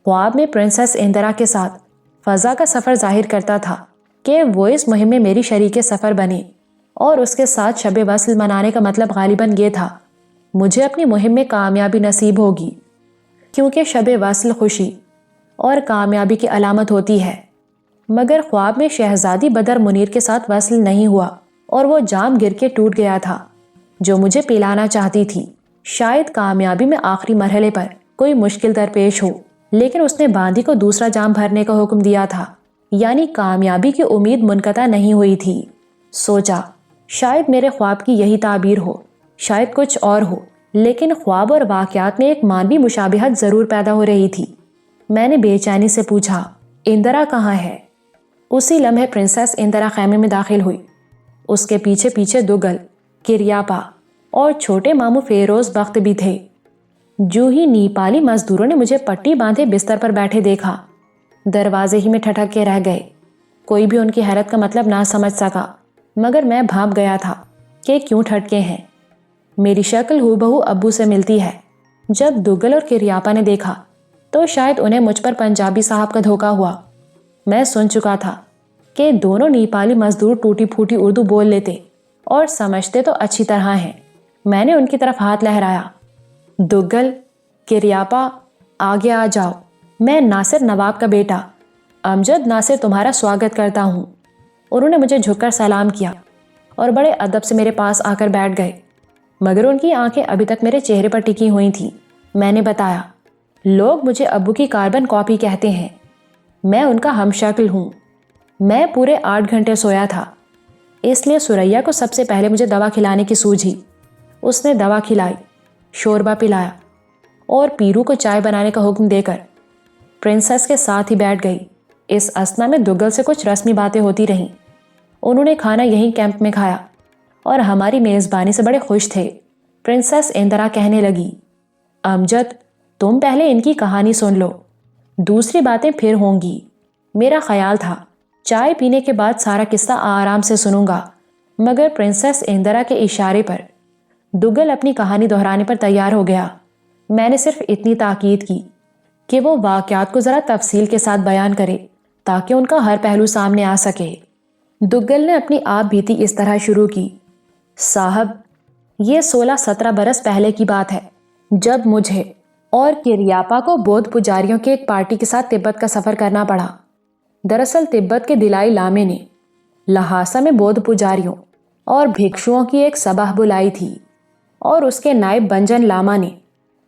خواب میں پرنسس اندرا کے ساتھ فضا کا سفر ظاہر کرتا تھا کہ وہ اس مہم میں میری شریک سفر بنے، اور اس کے ساتھ شب وصل منانے کا مطلب غالباً یہ تھا مجھے اپنی مہم میں کامیابی نصیب ہوگی، کیونکہ شب وصل خوشی اور کامیابی کی علامت ہوتی ہے۔ مگر خواب میں شہزادی بدر منیر کے ساتھ وصل نہیں ہوا، اور وہ جام گر کے ٹوٹ گیا تھا جو مجھے پلانا چاہتی تھی۔ شاید کامیابی میں آخری مرحلے پر کوئی مشکل درپیش ہو، لیکن اس نے باندی کو دوسرا جام بھرنے کا حکم دیا تھا، یعنی کامیابی کی امید منقطع نہیں ہوئی تھی۔ سوچا شاید میرے خواب کی یہی تعبیر ہو، شاید کچھ اور ہو، لیکن خواب اور واقعات میں ایک مانوی مشابہت ضرور پیدا ہو رہی تھی۔ میں نے بے چینی سے پوچھا، اندرا کہاں ہے؟ اسی لمحے پرنسس اندرا خیمے میں داخل ہوئی۔ اس کے پیچھے پیچھے دگل، کریاپا اور چھوٹے ماموں فیروز بخت بھی تھے۔ جو ہی نیپالی مزدوروں نے مجھے پٹی باندھے بستر پر بیٹھے دیکھا، دروازے ہی میں ٹھٹک کے رہ گئے۔ کوئی بھی ان کی حیرت کا مطلب نہ سمجھ سکا، مگر میں بھانپ گیا تھا کہ کیوں ٹھٹکے ہیں۔ میری شکل ہو بہو ابو سے ملتی ہے۔ جب دگل اور کریاپا نے دیکھا تو شاید انہیں مجھ پر پنجابی صاحب کا دھوکا ہوا۔ میں سن چکا تھا کہ دونوں نیپالی مزدور ٹوٹی پھوٹی اردو بول لیتے اور سمجھتے تو اچھی طرح ہیں۔ میں نے ان کی طرف ہاتھ لہرایا، دگل، کریاپا، آگے آ جاؤ، میں ناصر نواب کا بیٹا امجد ناصر تمہارا سواگت کرتا ہوں۔ انہوں نے مجھے جھک کر سلام کیا اور بڑے ادب سے میرے پاس آ کر بیٹھ گئے، مگر ان کی آنکھیں ابھی تک میرے چہرے پر ٹکی ہوئی تھیں۔ میں نے بتایا، لوگ مجھے ابو کی کاربن کاپی کہتے ہیں، میں ان کا ہم شکل ہوں۔ میں پورے 8 گھنٹے سویا تھا، اس لیے سریا کو سب سے پہلے مجھے دوا کھلانے کی سوجھی۔ اس نے دوا کھلائی، شوربہ پلایا اور پیرو کو چائے بنانے کا حکم دے کر پرنسس کے ساتھ ہی بیٹھ گئی۔ اس اثنا میں دگل سے کچھ رسمی باتیں ہوتی رہیں۔ انہوں نے کھانا یہیں کیمپ میں کھایا اور ہماری میزبانی سے بڑے خوش تھے۔ پرنسس اندرا کہنے لگی، امجد تم پہلے ان کی کہانی سن لو، دوسری باتیں پھر ہوں گی۔ میرا خیال تھا چائے پینے کے بعد سارا قصہ آرام سے سنوں گا، مگر پرنسس اندرا کے اشارے پر دگل اپنی کہانی دہرانے پر تیار ہو گیا۔ میں نے صرف اتنی تاکید کی کہ وہ واقعات کو ذرا تفصیل کے ساتھ بیان کرے تاکہ ان کا ہر پہلو سامنے آ سکے۔ دگل نے اپنی آپ بیتی اس طرح شروع کی، صاحب یہ 16-17 برس پہلے کی بات ہے، جب مجھے اور کریاپا کو بودھ پجاریوں کے ایک پارٹی کے ساتھ تبت کا سفر کرنا پڑا۔ دراصل تبت کے دلائی لامے نے لہاسا میں بودھ پجاریوں اور بھکشوؤں کی ایک سبھا بلائی تھی، اور اس کے نائب بنجن لاما نے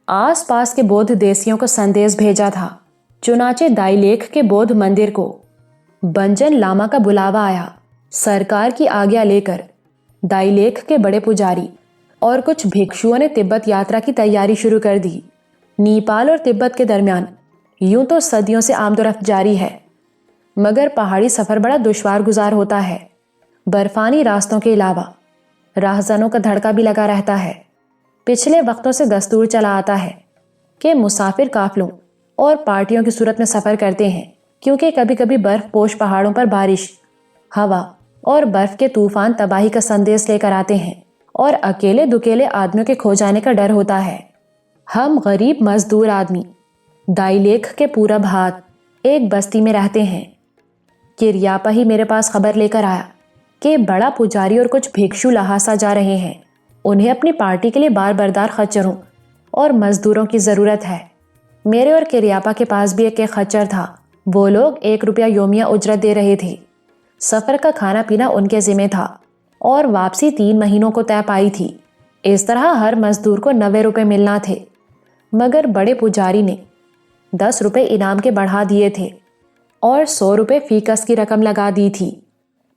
آس پاس کے بودھ دیسیوں کو سندیش بھیجا تھا۔ چنانچہ دائی لیکھ کے بودھ مندر کو بنجن لاما کا بلاوا آیا۔ سرکار کی آگیا لے کر دائی لیکھ کے بڑے پجاری اور کچھ بھکشوؤں نے تبت یاترا کی تیاری شروع کر دی۔ نیپال اور تبت کے درمیان یوں تو صدیوں سے آمد و رفت جاری ہے، مگر پہاڑی سفر بڑا دشوار گزار ہوتا ہے۔ برفانی راستوں کے علاوہ راہزنوں کا دھڑکا بھی لگا رہتا ہے۔ پچھلے وقتوں سے دستور چلا آتا ہے کہ مسافر قافلوں اور پارٹیوں کی صورت میں سفر کرتے ہیں، کیونکہ کبھی کبھی برف پوش پہاڑوں پر بارش، ہوا اور برف کے طوفان تباہی کا سندیش لے کر آتے ہیں، اور اکیلے دکیلے آدمیوں کے کھو جانے کا ڈر ہوتا ہے۔ ہم غریب مزدور آدمی دائی لیکھ کے پورب ہاتھ ایک بستی میں رہتے ہیں۔ کریاپا ہی میرے پاس خبر لے کر آیا کہ بڑا پجاری اور کچھ بھکشو لہاسا جا رہے ہیں۔ انہیں اپنی پارٹی کے لیے بار بردار خچروں اور مزدوروں کی ضرورت ہے۔ میرے اور کریاپا کے پاس بھی ایک خچر تھا۔ وہ لوگ 1 روپیہ یومیہ اجرت دے رہے تھے۔ سفر کا کھانا پینا ان کے ذمہ تھا، اور واپسی 3 مہینوں کو طے پائی تھی۔ اس طرح ہر مزدور کو 90 روپے ملنا تھے، مگر بڑے پجاری نے 10 روپے انعام کے بڑھا دیے تھے اور 100 روپے فی کس کی رقم لگا دی تھی۔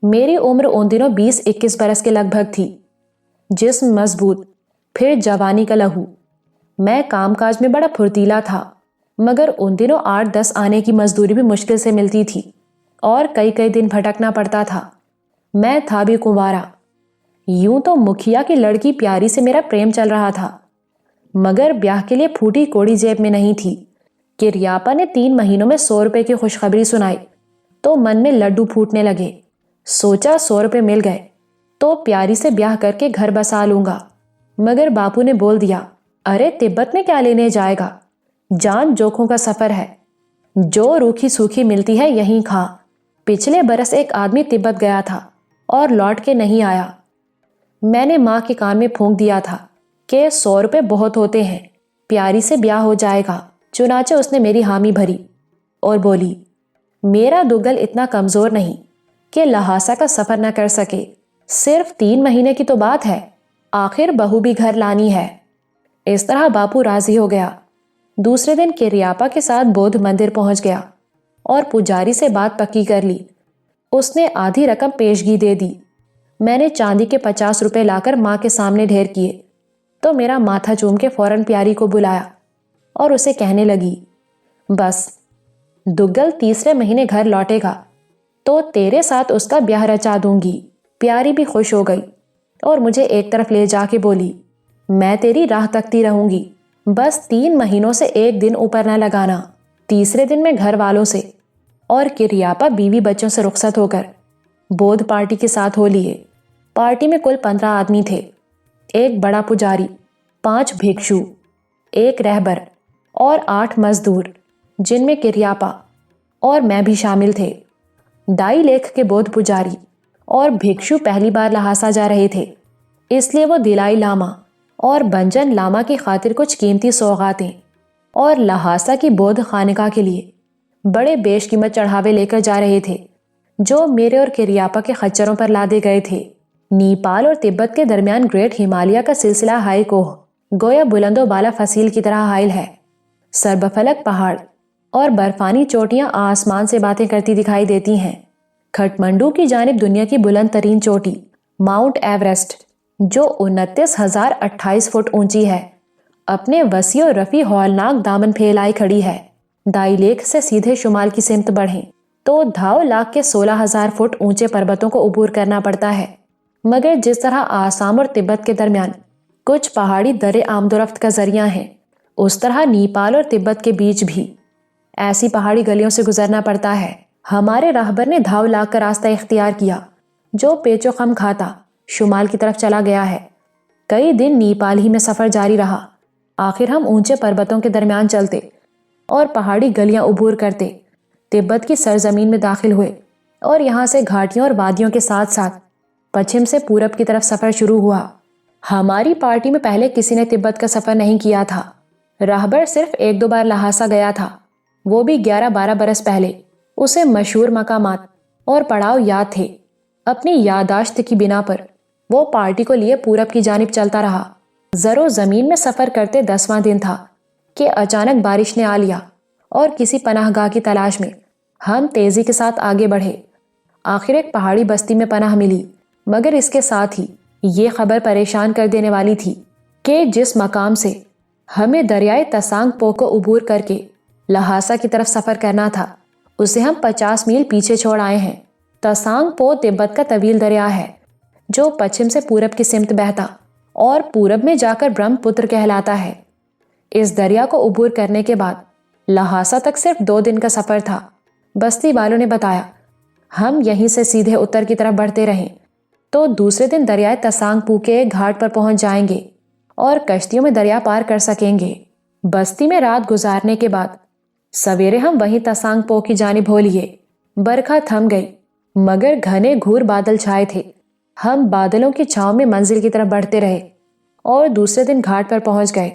میری عمر ان دنوں 20-21 برس کے لگ بھگ تھی، جسم مضبوط، پھر جوانی کا لہو۔ میں کام کاج میں بڑا پھرتیلا تھا، مگر ان دنوں 8-10 آنے کی مزدوری بھی مشکل سے ملتی تھی اور کئی دن بھٹکنا پڑتا تھا۔ میں تھا بھی کنوارا۔ یوں تو مکھیا کی لڑکی پیاری سے میرا پریم چل رہا تھا، مگر بیاہ کے لیے پھوٹی کوڑی جیب میں نہیں تھی۔ کریاپا نے 3 مہینوں میں 100 روپے کی خوشخبری سنائی تو من میں لڈو پھوٹنے لگے۔ سوچا 100 روپے مل گئے تو پیاری سے بیاہ کر کے گھر بسا لوں گا، مگر باپو نے بول دیا، ارے تبت میں کیا لینے جائے گا، جان جوکھوں کا سفر ہے، جو روکھی سوکھی ملتی ہے یہیں کھا۔ پچھلے برس ایک آدمی تبت گیا تھا اور لوٹ کے نہیں آیا۔ میں نے ماں کے کان میں پھونک دیا تھا کہ 100 روپے بہت ہوتے ہیں، پیاری سے بیاہ ہو جائے گا۔ چنانچہ اس نے میری حامی بھری اور بولی، میرا دگل اتنا کمزور نہیں کہ لہاسا کا سفر نہ کر سکے، صرف 3 مہینے کی تو بات ہے، آخر بہو بھی گھر لانی ہے۔ اس طرح باپو راضی ہو گیا۔ دوسرے دن کریاپا کے ساتھ بودھ مندر پہنچ گیا اور پجاری سے بات پکی کر لی۔ اس نے آدھی رقم پیشگی دے دی۔ میں نے چاندی کے 50 روپے لا کر ماں کے سامنے ڈھیر کیے تو میرا ماتھا چوم کے فوراً پیاری کو بلایا اور اسے کہنے لگی، بس دگل تیسرے مہینے گھر لوٹے گا تو تیرے ساتھ اس کا بیاہ رچا دوں گی۔ پیاری بھی خوش ہو گئی اور مجھے ایک طرف لے جا کے بولی، میں تیری راہ تکتی رہوں گی، بس 3 مہینوں سے ایک دن اوپر نہ لگانا۔ تیسرے دن میں گھر والوں سے اور کریاپا بیوی بچوں سے رخصت ہو کر بودھ پارٹی کے ساتھ ہو لیے۔ پارٹی میں کل 15 آدمی تھے، ایک بڑا پجاری، 5 بھکشو، ایک رہبر اور 8 مزدور، جن میں کریاپا اور میں بھی شامل تھے۔ ڈائی لیکھ کے بودھ پجاری اور بھکشو پہلی بار لہاسا جا رہے تھے، اس لیے وہ دلائی لاما اور بنجن لاما کی خاطر کچھ قیمتی سوغاتیں اور لہاسا کی بودھ خانقاہ کے لیے بڑے بیش قیمت چڑھاوے لے کر جا رہے تھے، جو میرے اور کریاپا کے خچروں پر لادے گئے تھے۔ نیپال اور تبت کے درمیان گریٹ ہمالیہ کا سلسلہ ہائی کوہ گویا بلند و بالا فصیل کی طرح حائل ہے۔ سربفلک پہاڑ اور برفانی چوٹیاں آسمان سے باتیں کرتی دکھائی دیتی ہیں۔ کھٹمنڈو کی جانب دنیا کی بلند ترین چوٹی ماؤنٹ ایوریسٹ، جو 29,028 فٹ اونچی ہے، اپنے وسیع و رفیع ہولناک دامن پھیلائے کھڑی ہے۔ ڈائی لیک سے سیدھے شمال کی سمت بڑھیں تو دھاؤ لاک کے 16,000 فٹ اونچے پربتوں کو عبور کرنا پڑتا ہے، مگر جس طرح آسام اور تبت کے درمیان کچھ پہاڑی درے آمد و رفت کا ذریعہ ہیں، اس طرح نیپال اور تبت کے بیچ بھی ایسی پہاڑی گلیوں سے گزرنا پڑتا ہے۔ ہمارے راہبر نے دھاؤ لاک کا راستہ اختیار کیا، جو پیچ و خم کھاتا شمال کی طرف چلا گیا ہے۔ کئی دن نیپال ہی میں سفر جاری رہا۔ آخر ہم اونچے پربتوں کے درمیان چلتے اور پہاڑی گلیاں عبور کرتے تبت کی سرزمین میں داخل ہوئے، اور یہاں سے گھاٹیوں اور وادیوں کے ساتھ ساتھ پچھم سے پورب کی طرف سفر شروع ہوا۔ ہماری پارٹی میں پہلے کسی نے تبت کا سفر نہیں کیا تھا۔ راہبر صرف 1-2 بار لہاسا گیا تھا، وہ بھی 11-12 برس پہلے۔ اسے مشہور مقامات اور پڑاؤ یاد تھے۔ اپنی یادداشت کی بنا پر وہ پارٹی کو لیے پورب کی جانب چلتا رہا۔ زر و زمین میں سفر کرتے 10واں دن تھا کہ اچانک بارش نے آ لیا اور کسی پناہ گاہ کی تلاش میں ہم تیزی کے ساتھ آگے بڑھے۔ آخر ایک پہاڑی بستی میں پناہ ملی، مگر اس کے ساتھ ہی یہ خبر پریشان کر دینے والی تھی کہ جس مقام سے ہمیں دریائے تسانگ پو کو عبور کر کے لہاسا کی طرف سفر کرنا تھا، اسے ہم 50 میل پیچھے چھوڑ آئے ہیں۔ تسانگ پو تبت کا طویل دریا ہے، جو پچھم سے پورب کی سمت بہتا اور پورب میں جا کر برہم پتر کہلاتا ہے۔ اس دریا کو عبور کرنے کے بعد لہاسا تک صرف 2 دن کا سفر تھا۔ بستی والوں نے بتایا ہم یہیں سے سیدھے اتر کی طرف بڑھتے رہیں تو دوسرے دن دریائے تسانگ پو کے ایک گھاٹ پر پہنچ جائیں گے اور کشتیوں میں دریا پار کر سکیں گے۔ بستی میں رات گزارنے کے بعد سویرے ہم وہیں تسانگ پو کی جانب ہو لیے۔ برکھا تھم گئی، مگر گھنے گھور بادل چھائے تھے۔ ہم بادلوں کی چھاؤں میں منزل کی طرف بڑھتے رہے اور دوسرے دن گھاٹ پر پہنچ گئے۔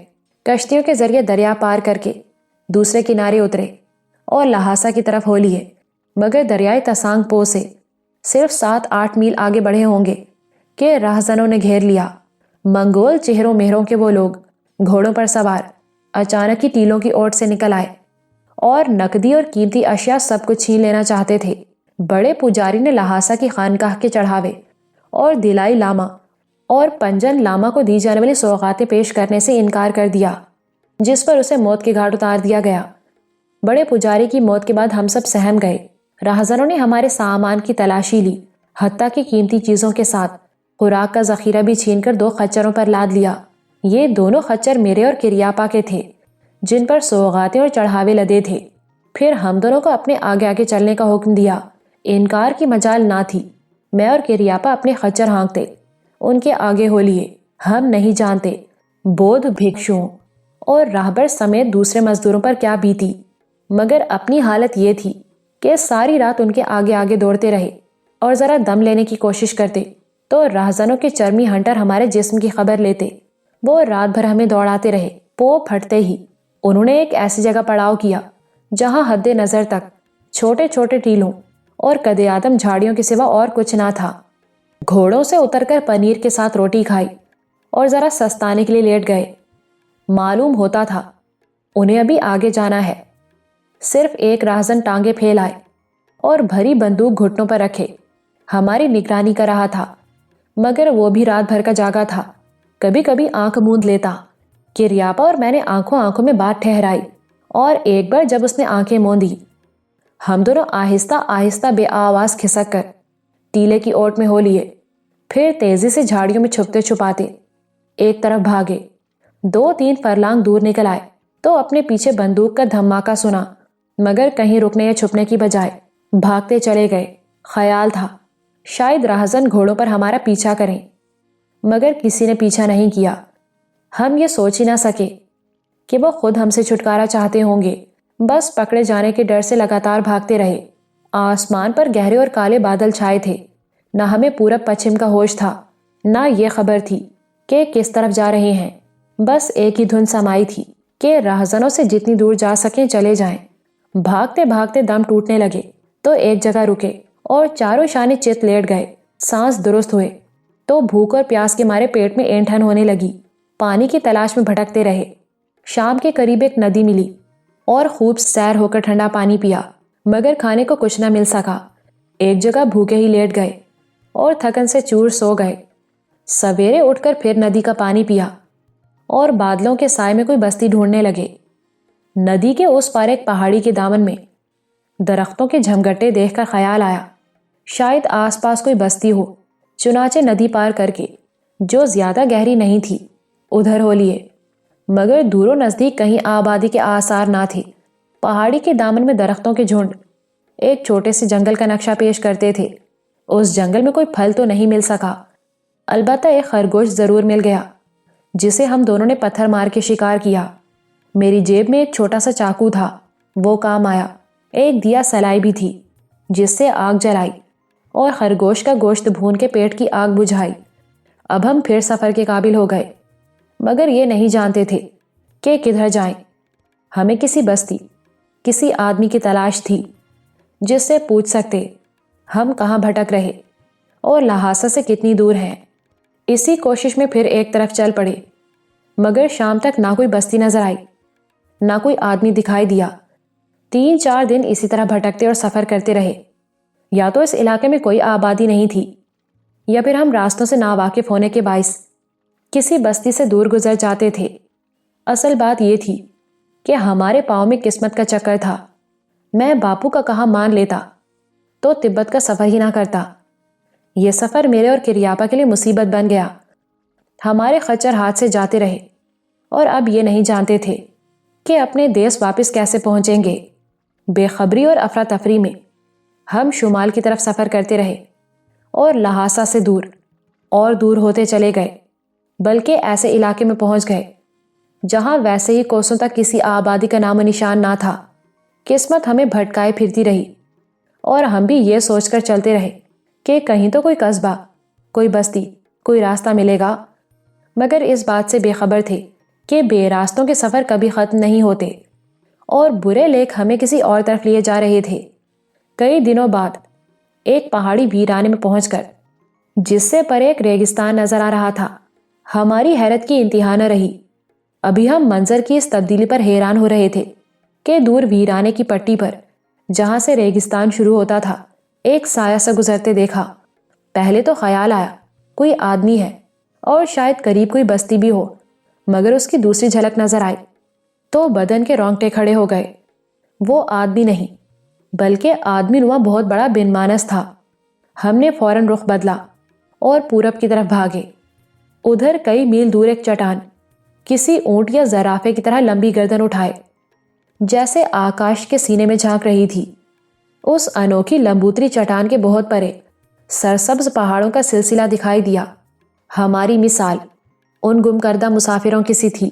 کشتیوں کے ذریعے دریا پار کر کے دوسرے کنارے اترے اور لہاسا کی طرف ہو لیے، مگر دریائے تسانگ پو سے صرف 7-8 میل آگے بڑھے ہوں گے کہ راہزنوں نے گھیر لیا۔ منگول چہروں مہروں کے وہ لوگ گھوڑوں پر سوار اچانک ہی ٹیلوں کی اوٹ سے نکل آئے اور نقدی اور قیمتی اشیاء سب کچھ چھین لینا چاہتے تھے۔ بڑے پجاری نے لہاسا کی خانقاہ کے چڑھاوے اور دلائی لاما اور پنجن لاما کو دی جانے والی سوغاتیں پیش کرنے سے انکار کر دیا، جس پر اسے موت کے گھاٹ اتار دیا گیا۔ بڑے پجاری کی موت کے بعد ہم سب سہم گئے۔ راہزنوں نے ہمارے سامان کی تلاشی لی، حتیٰ کہ قیمتی چیزوں کے ساتھ خوراک کا ذخیرہ بھی چھین کر 2 خچروں پر لاد لیا۔ یہ دونوں خچر میرے اور کریاپا کے تھے، جن پر سوغاتیں اور چڑھاوے لدے تھے۔ پھر ہم دونوں کو اپنے آگے آگے چلنے کا حکم دیا۔ انکار کی مجال نہ تھی۔ میں اور کریاپا اپنے خچر ہانکتے ان کے آگے ہو لیے۔ ہم نہیں جانتے بودھ بھکشوؤں اور راہبر سمیت دوسرے مزدوروں پر کیا بیتی، مگر اپنی حالت یہ تھی کہ ساری رات ان کے آگے آگے دوڑتے رہے اور ذرا دم لینے کی کوشش کرتے تو راہزنوں کے چرمی ہنٹر ہمارے جسم کی خبر لیتے۔ وہ رات بھر ہمیں دوڑاتے رہے۔ پو پھٹتے ہی انہوں نے ایک ایسی جگہ پڑاؤ کیا جہاں حد نظر تک چھوٹے چھوٹے ٹیلوں اور قد آدم جھاڑیوں کے سوا اور کچھ نہ تھا۔ گھوڑوں سے اتر کر پنیر کے ساتھ روٹی کھائی اور ذرا سستانے کے لیے لیٹ گئے۔ معلوم ہوتا تھا انہیں ابھی آگے جانا ہے۔ صرف ایک راہزن ٹانگیں پھیلائے اور بھری بندوق گھٹنوں پر رکھے ہماری نگرانی کر رہا تھا، مگر وہ بھی رات بھر کا جاگا تھا۔ کبھی کبھی آنکھ موند لیتا۔ کریاپا اور میں نے آنکھوں میں بات ٹھہرائی، اور ایک بار جب اس نے آنکھیں موندی، ہم دونوں آہستہ آہستہ بے آواز کھسک کر ٹیلے کی اوٹ میں ہو لیے، پھر تیزی سے جھاڑیوں میں چھپتے چھپاتے ایک طرف بھاگے۔ 2-3 فرلانگ دور نکل آئے تو اپنے پیچھے بندوق کا دھماکہ سنا، مگر کہیں رکنے یا چھپنے کی بجائے بھاگتے چلے گئے۔ خیال تھا شاید راہزن گھوڑوں پر ہمارا پیچھا کریں، مگر کسی نے پیچھا نہیں کیا۔ ہم یہ سوچ ہی نہ سکے کہ وہ خود ہم سے چھٹکارا چاہتے ہوں گے، بس پکڑے جانے کے ڈر سے لگاتار بھاگتے رہے۔ آسمان پر گہرے اور کالے بادل چھائے تھے، نہ ہمیں پورب پچھم کا ہوش تھا، نہ یہ خبر تھی کہ کس طرف جا رہے ہیں۔ بس ایک ہی دھن سمائی تھی کہ راہزنوں سے جتنی دور جا سکیں چلے جائیں۔ بھاگتے بھاگتے دم ٹوٹنے لگے تو ایک جگہ رکے اور چاروں شانے چت لیٹ گئے۔ سانس درست ہوئے تو بھوک اور پیاس کے مارے پیٹ میں اینٹھن ہونے لگی۔ پانی کی تلاش میں بھٹکتے رہے۔ شام کے قریب ایک ندی ملی اور خوب سیر ہو کر ٹھنڈا پانی پیا، مگر کھانے کو کچھ نہ مل سکا۔ ایک جگہ بھوکے ہی لیٹ گئے اور تھکن سے چور سو گئے۔ سویرے اٹھ کر پھر ندی کا پانی پیا اور بادلوں کے سائے میں کوئی بستی ڈھونڈنے لگے۔ ندی کے اس پار ایک پہاڑی کے دامن میں درختوں کے جھمگٹے دیکھ کر خیال آیا شاید آس پاس کوئی بستی ہو۔ چنانچہ ندی پار کر کے، جو زیادہ گہری نہیں تھی، ادھر ہو لیے، مگر دور و نزدیک کہیں آبادی کے آثار نہ تھے۔ پہاڑی کے دامن میں درختوں کے جھنڈ ایک چھوٹے سے جنگل کا نقشہ پیش کرتے تھے۔ اس جنگل میں کوئی پھل تو نہیں مل سکا، البتہ ایک خرگوش ضرور مل گیا جسے ہم دونوں نے پتھر مار کے شکار کیا۔ میری جیب میں ایک چھوٹا سا چاقو تھا، وہ کام آیا۔ ایک دیا سلائی بھی تھی جس سے آگ جلائی اور خرگوش کا گوشت بھون کے پیٹ کی آگ بجھائی۔ اب ہم پھر سفر کے قابل ہو گئے، مگر یہ نہیں جانتے تھے کہ کدھر جائیں۔ ہمیں کسی بستی، کسی آدمی کی تلاش تھی جس سے پوچھ سکتے ہم کہاں بھٹک رہے اور لہاسا سے کتنی دور ہیں۔ اسی کوشش میں پھر ایک طرف چل پڑے، مگر شام تک نہ کوئی بستی نظر آئی، نہ کوئی آدمی دکھائی دیا۔ 3-4 دن اسی طرح بھٹکتے اور سفر کرتے رہے۔ یا تو اس علاقے میں کوئی آبادی نہیں تھی، یا پھر ہم راستوں سے ناواقف ہونے کے باعث کسی بستی سے دور گزر جاتے تھے۔ اصل بات یہ تھی کہ ہمارے پاؤں میں قسمت کا چکر تھا۔ میں باپو کا کہا مان لیتا تو تبت کا سفر ہی نہ کرتا۔ یہ سفر میرے اور کریاپا کے لیے مصیبت بن گیا۔ ہمارے خچر ہاتھ سے جاتے رہے اور اب یہ نہیں جانتے تھے کہ اپنے دیس واپس کیسے پہنچیں گے۔ بے خبری اور افراتفری میں ہم شمال کی طرف سفر کرتے رہے اور لہاسا سے دور اور دور ہوتے چلے گئے، بلکہ ایسے علاقے میں پہنچ گئے جہاں ویسے ہی کوسوں تک کسی آبادی کا نام و نشان نہ تھا۔ قسمت ہمیں بھٹکائے پھرتی رہی اور ہم بھی یہ سوچ کر چلتے رہے کہ کہیں تو کوئی قصبہ، کوئی بستی، کوئی راستہ ملے گا، مگر اس بات سے بے خبر تھے کہ بے راستوں کے سفر کبھی ختم نہیں ہوتے اور برے لیک ہمیں کسی اور طرف لیے جا رہے تھے۔ کئی دنوں بعد ایک پہاڑی ویرانے میں پہنچ کر جس سے پر ایک ریگستان نظر آ رہا تھا، ہماری حیرت کی انتہا نہ رہی۔ ابھی ہم منظر کی اس تبدیلی پر حیران ہو رہے تھے کہ دور ویرانے کی پٹی پر جہاں سے ریگستان شروع ہوتا تھا ایک سایہ سا گزرتے دیکھا۔ پہلے تو خیال آیا کوئی آدمی ہے اور شاید قریب کوئی بستی بھی ہو، مگر اس کی دوسری جھلک نظر آئی تو بدن کے رونگٹے کھڑے ہو گئے۔ وہ آدمی نہیں بلکہ آدمی نما بہت بڑا بن مانس تھا۔ ہم نے فوراً رخ بدلا اور پورب کی طرف بھاگے۔ ادھر کئی میل دور ایک چٹان کسی اونٹ یا زرافے کی طرح لمبی گردن اٹھائے جیسے آکاش کے سینے میں جھانک رہی تھی۔ اس انوکھی لمبوتری چٹان کے بہت پرے سرسبز پہاڑوں کا سلسلہ دکھائی دیا۔ ہماری مثال ان گم کردہ مسافروں کی سی تھی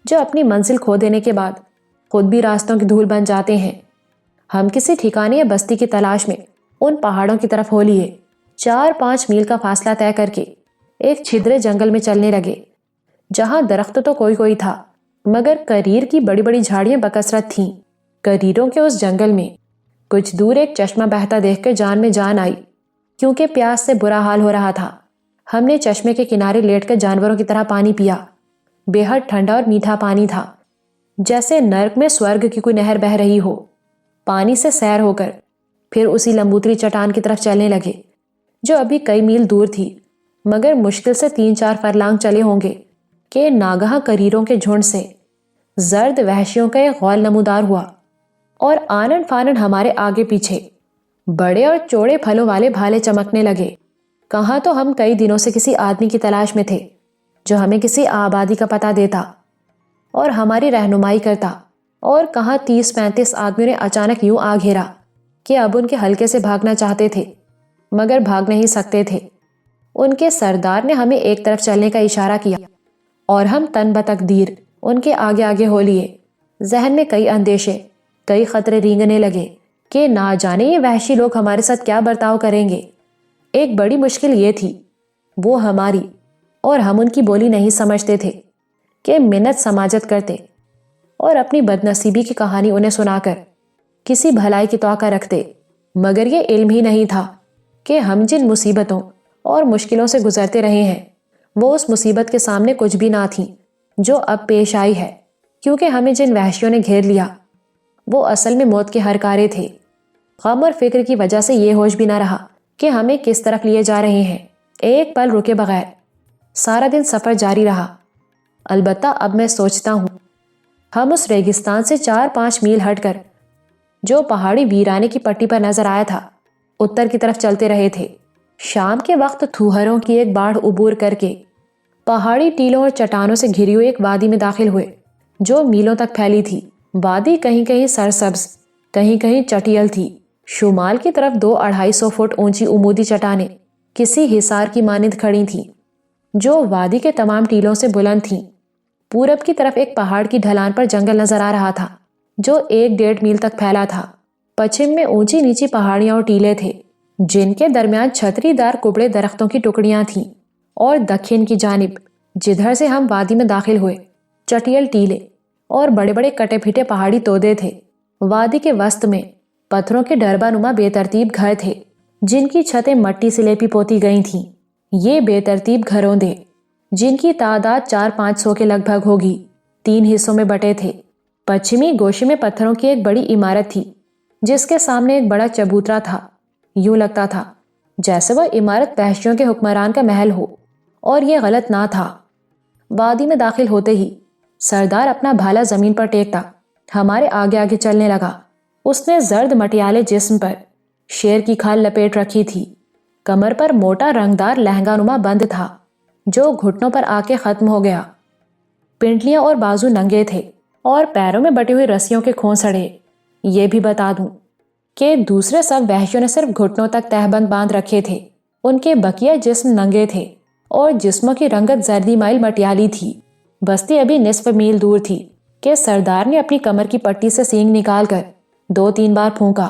جو اپنی منزل کھو دینے کے بعد خود بھی راستوں کی دھول بن جاتے ہیں۔ ہم کسی ٹھکانے یا بستی کی تلاش میں ان پہاڑوں کی طرف ہو لیے 4-5 میل کا فاصلہ طے کر کے ایک چھدرے جنگل میں چلنے لگے، جہاں درخت تو کوئی تھا مگر کریر کی بڑی بڑی جھاڑیاں بکثرت تھیں۔ کریروں کے اس جنگل میں کچھ دور ایک چشمہ بہتا دیکھ کر جان میں جان آئی، کیونکہ پیاس سے برا حال ہو رہا تھا۔ ہم نے چشمے کے کنارے لیٹ کر جانوروں کی طرح پانی پیا۔ بے حد ٹھنڈا اور میٹھا پانی تھا، جیسے نرک میں سورگ کی کوئی نہر بہہ رہی ہو۔ پانی سے سیر ہو کر پھر اسی لمبوتری چٹان کی طرف چلنے لگے، جو ابھی کئی میل دور تھی، مگر مشکل سے 3-4 فرلانگ چلے ہوں گے کہ ناگہاں کریروں کے جھنڈ سے زرد وحشیوں کا ایک غول نمودار ہوا، اور آنن فانن ہمارے آگے پیچھے بڑے اور چوڑے پھلوں والے بھالے چمکنے لگے۔ کہاں تو ہم کئی دنوں سے کسی آدمی کی تلاش میں تھے جو ہمیں کسی آبادی کا پتہ دیتا اور ہماری رہنمائی کرتا، اور کہاں 30-35 آدمیوں نے اچانک یوں آ گھیرا کہ اب ان کے حلقے سے بھاگنا چاہتے تھے مگر بھاگ نہیں سکتے تھے۔ ان کے سردار نے ہمیں ایک طرف چلنے کا اشارہ کیا اور ہم تن بتقدیر ان کے آگے آگے ہو لیے۔ ذہن میں کئی اندیشے، کئی خطرے رینگنے لگے کہ نہ جانے یہ وحشی لوگ ہمارے ساتھ کیا برتاؤ کریں گے۔ ایک بڑی مشکل یہ تھی، وہ ہماری اور ہم ان کی بولی نہیں سمجھتے تھے کہ منت سماجت کرتے اور اپنی بدنصیبی کی کہانی انہیں سنا کر کسی بھلائی کی توقع رکھتے، مگر یہ علم ہی نہیں تھا کہ ہم جن مصیبتوں اور مشکلوں سے گزرتے رہے ہیں وہ اس مصیبت کے سامنے کچھ بھی نہ تھیں جو اب پیش آئی ہے، کیونکہ ہمیں جن وحشیوں نے گھیر لیا وہ اصل میں موت کے ہرکارے تھے۔ غم اور فکر کی وجہ سے یہ ہوش بھی نہ رہا کہ ہمیں کس طرف لیے جا رہے ہیں۔ ایک پل رکے بغیر سارا دن سفر جاری رہا۔ البتہ اب میں سوچتا ہوں ہم اس ریگستان سے 4-5 میل ہٹ کر جو پہاڑی ویرانے کی پٹی پر نظر آیا تھا اتر کی طرف چلتے رہے تھے۔ شام کے وقت تھوہروں کی ایک باڑھ عبور کر کے پہاڑی ٹیلوں اور چٹانوں سے گھری ہوئی ایک وادی میں داخل ہوئے جو میلوں تک پھیلی تھی۔ وادی کہیں کہیں سرسبز، کہیں کہیں چٹیل تھی۔ شمال کی طرف 200-250 فٹ اونچی عمودی چٹانیں کسی حصار کی مانند کھڑی تھیں جو وادی کے تمام ٹیلوں سے بلند تھیں۔ پورب کی طرف ایک پہاڑ کی ڈھلان پر جنگل نظر آ رہا تھا جو 1-1.5 میل تک پھیلا تھا۔ پچھم میں اونچی نیچی پہاڑیاں اور ٹیلے تھے جن کے درمیان چھتری دار کبڑے درختوں کی ٹکڑیاں تھیں، اور دکھن کی جانب جدھر سے ہم وادی میں داخل ہوئے چٹیل ٹیلے اور بڑے بڑے کٹے پھٹے پہاڑی تودے تھے۔ وادی کے وسط میں پتھروں کے ڈربا نما بے ترتیب گھر تھے جن کی چھتیں مٹی سے لیپی پوتی گئی تھیں۔ یہ بے ترتیب گھروں دے جن کی تعداد 400-500 کے لگ بھگ ہوگی 3 حصوں میں بٹے تھے۔ پچھمی گوشے میں پتھروں کی ایک بڑی عمارت تھی جس کے سامنے ایک بڑا چبوترا تھا۔ یوں لگتا تھا جیسے وہ عمارت وحشیوں کے حکمران کا محل ہو، اور یہ غلط نہ تھا۔ وادی میں داخل ہوتے ہی سردار اپنا بھالا زمین پر ٹیکتا ہمارے آگے آگے چلنے لگا۔ اس نے زرد مٹیالے جسم پر شیر کی کھال لپیٹ رکھی تھی، کمر پر موٹا رنگدار لہنگا نما بند تھا جو گھٹنوں پر آ کے ختم ہو گیا۔ پنڈلیاں اور بازو ننگے تھے اور پیروں میں بٹی ہوئی رسیوں کے کھونسڑے۔ یہ بھی بتا دوں کہ دوسرے سب وحشیوں نے صرف گھٹنوں تک تہبند باندھ رکھے تھے، ان کے بقیہ جسم ننگے تھے اور جسموں کی رنگت زردی مائل مٹیالی تھی۔ بستی ابھی نصف میل دور تھی کہ سردار نے اپنی کمر کی پٹی سے سینگ نکال کر 2-3 بار پھونکا،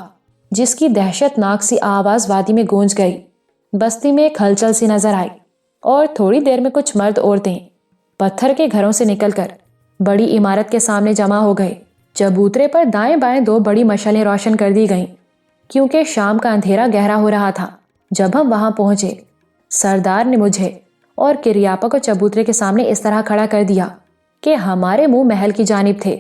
جس کی دہشت ناک سی آواز وادی میں گونج گئی۔ بستی میں ایک ہلچل سی نظر آئی اور تھوڑی دیر میں کچھ مرد عورتیں پتھر کے گھروں سے نکل کر بڑی عمارت کے سامنے جمع ہو گئے۔ چبوترے پر دائیں بائیں 2 بڑی مشعلیں روشن کر دی گئیں کیونکہ شام کا اندھیرا گہرا ہو رہا تھا۔ جب ہم وہاں پہنچے سردار نے مجھے اور کریاپا کو چبوترے کے سامنے اس طرح کھڑا کر دیا کہ ہمارے منہ محل کی جانب تھے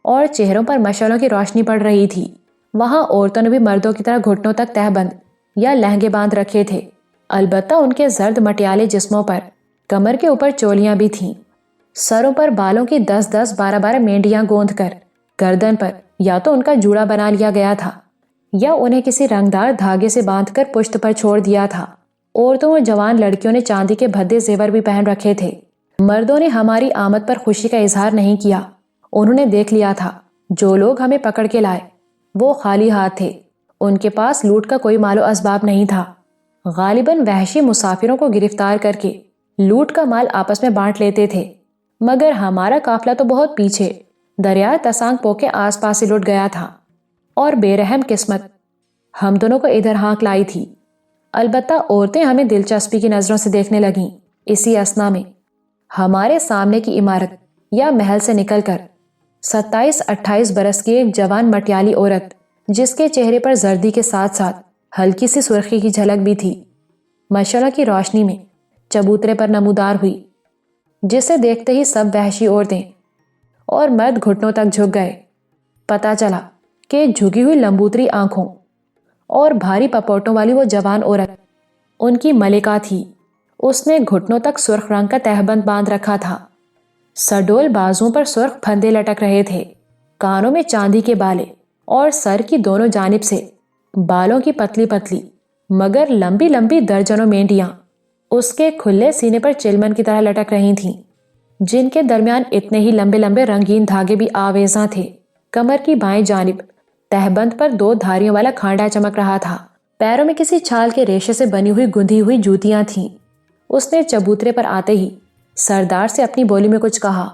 اور چہروں پر مشعلوں کی روشنی پڑ رہی تھی۔ وہاں عورتوں نے بھی مردوں کی طرح گھٹنوں تک تہبند یا لہنگے باندھ رکھے تھے، البتہ ان کے زرد مٹیالے جسموں پر کمر کے اوپر چولیاں بھی تھیں۔ سروں پر بالوں کی 10-10 12-12 مینڈیاں گوندھ کر گردن پر یا تو ان کا جوڑا بنا لیا گیا تھا یا انہیں کسی رنگدار دھاگے سے باندھ کر پشت پر چھوڑ دیا تھا۔ عورتوں اور جوان لڑکیوں نے چاندی کے بھدے زیور بھی پہن رکھے تھے۔ مردوں نے ہماری آمد پر خوشی کا اظہار نہیں کیا۔ انہوں نے دیکھ لیا تھا جو لوگ ہمیں پکڑ کے لائے وہ خالی ہاتھ تھے، ان کے پاس لوٹ کا کوئی مال و اسباب نہیں تھا۔ غالباً وحشی مسافروں کو گرفتار کر کے لوٹ کا مال آپس میں بانٹ لیتے تھے، مگر ہمارا قافلہ تو بہت پیچھے دریا تسانگ پو کے آس پاس ہی لٹ گیا تھا اور بے رحم قسمت ہم دونوں کو ادھر ہانک لائی تھی۔ البتہ عورتیں ہمیں دلچسپی کی نظروں سے دیکھنے لگیں۔ اسی اثنا میں ہمارے سامنے کی عمارت یا محل سے نکل کر 27-28 برس کی ایک جوان مٹیالی عورت، جس کے چہرے پر زردی کے ساتھ ساتھ ہلکی سی سرخی کی جھلک بھی تھی، مشعلہ کی روشنی میں چبوترے پر نمودار ہوئی، جسے دیکھتے ہی سب وحشی عورتیں اور مرد گھٹنوں تک جھک گئے۔ پتہ چلا کہ جھکی ہوئی لمبوتری آنکھوں اور بھاری پپوٹوں والی وہ جوان عورت ان کی ملکہ تھی۔ اس نے گھٹنوں تک سرخ رنگ کا تہبند باندھ رکھا تھا، سڈول بازوں پر سرخ پھندے لٹک رہے تھے، کانوں میں چاندی کے بالے اور سر کی دونوں جانب سے بالوں کی پتلی پتلی مگر لمبی لمبی درجنوں مینڈیاں اس کے کھلے سینے پر چلمن کی طرح لٹک رہی تھیں، جن کے درمیان اتنے ہی لمبے لمبے رنگین دھاگے بھی آویزاں تھے۔ کمر کی بائیں جانب تہبند پر 2 دھاریوں والا کھانڈا چمک رہا تھا۔ پیروں میں کسی چھال کے ریشے سے بنی ہوئی گندھی ہوئی جوتیاں تھیں۔ اس نے چبوترے پر آتے ہی سردار سے اپنی بولی میں کچھ کہا۔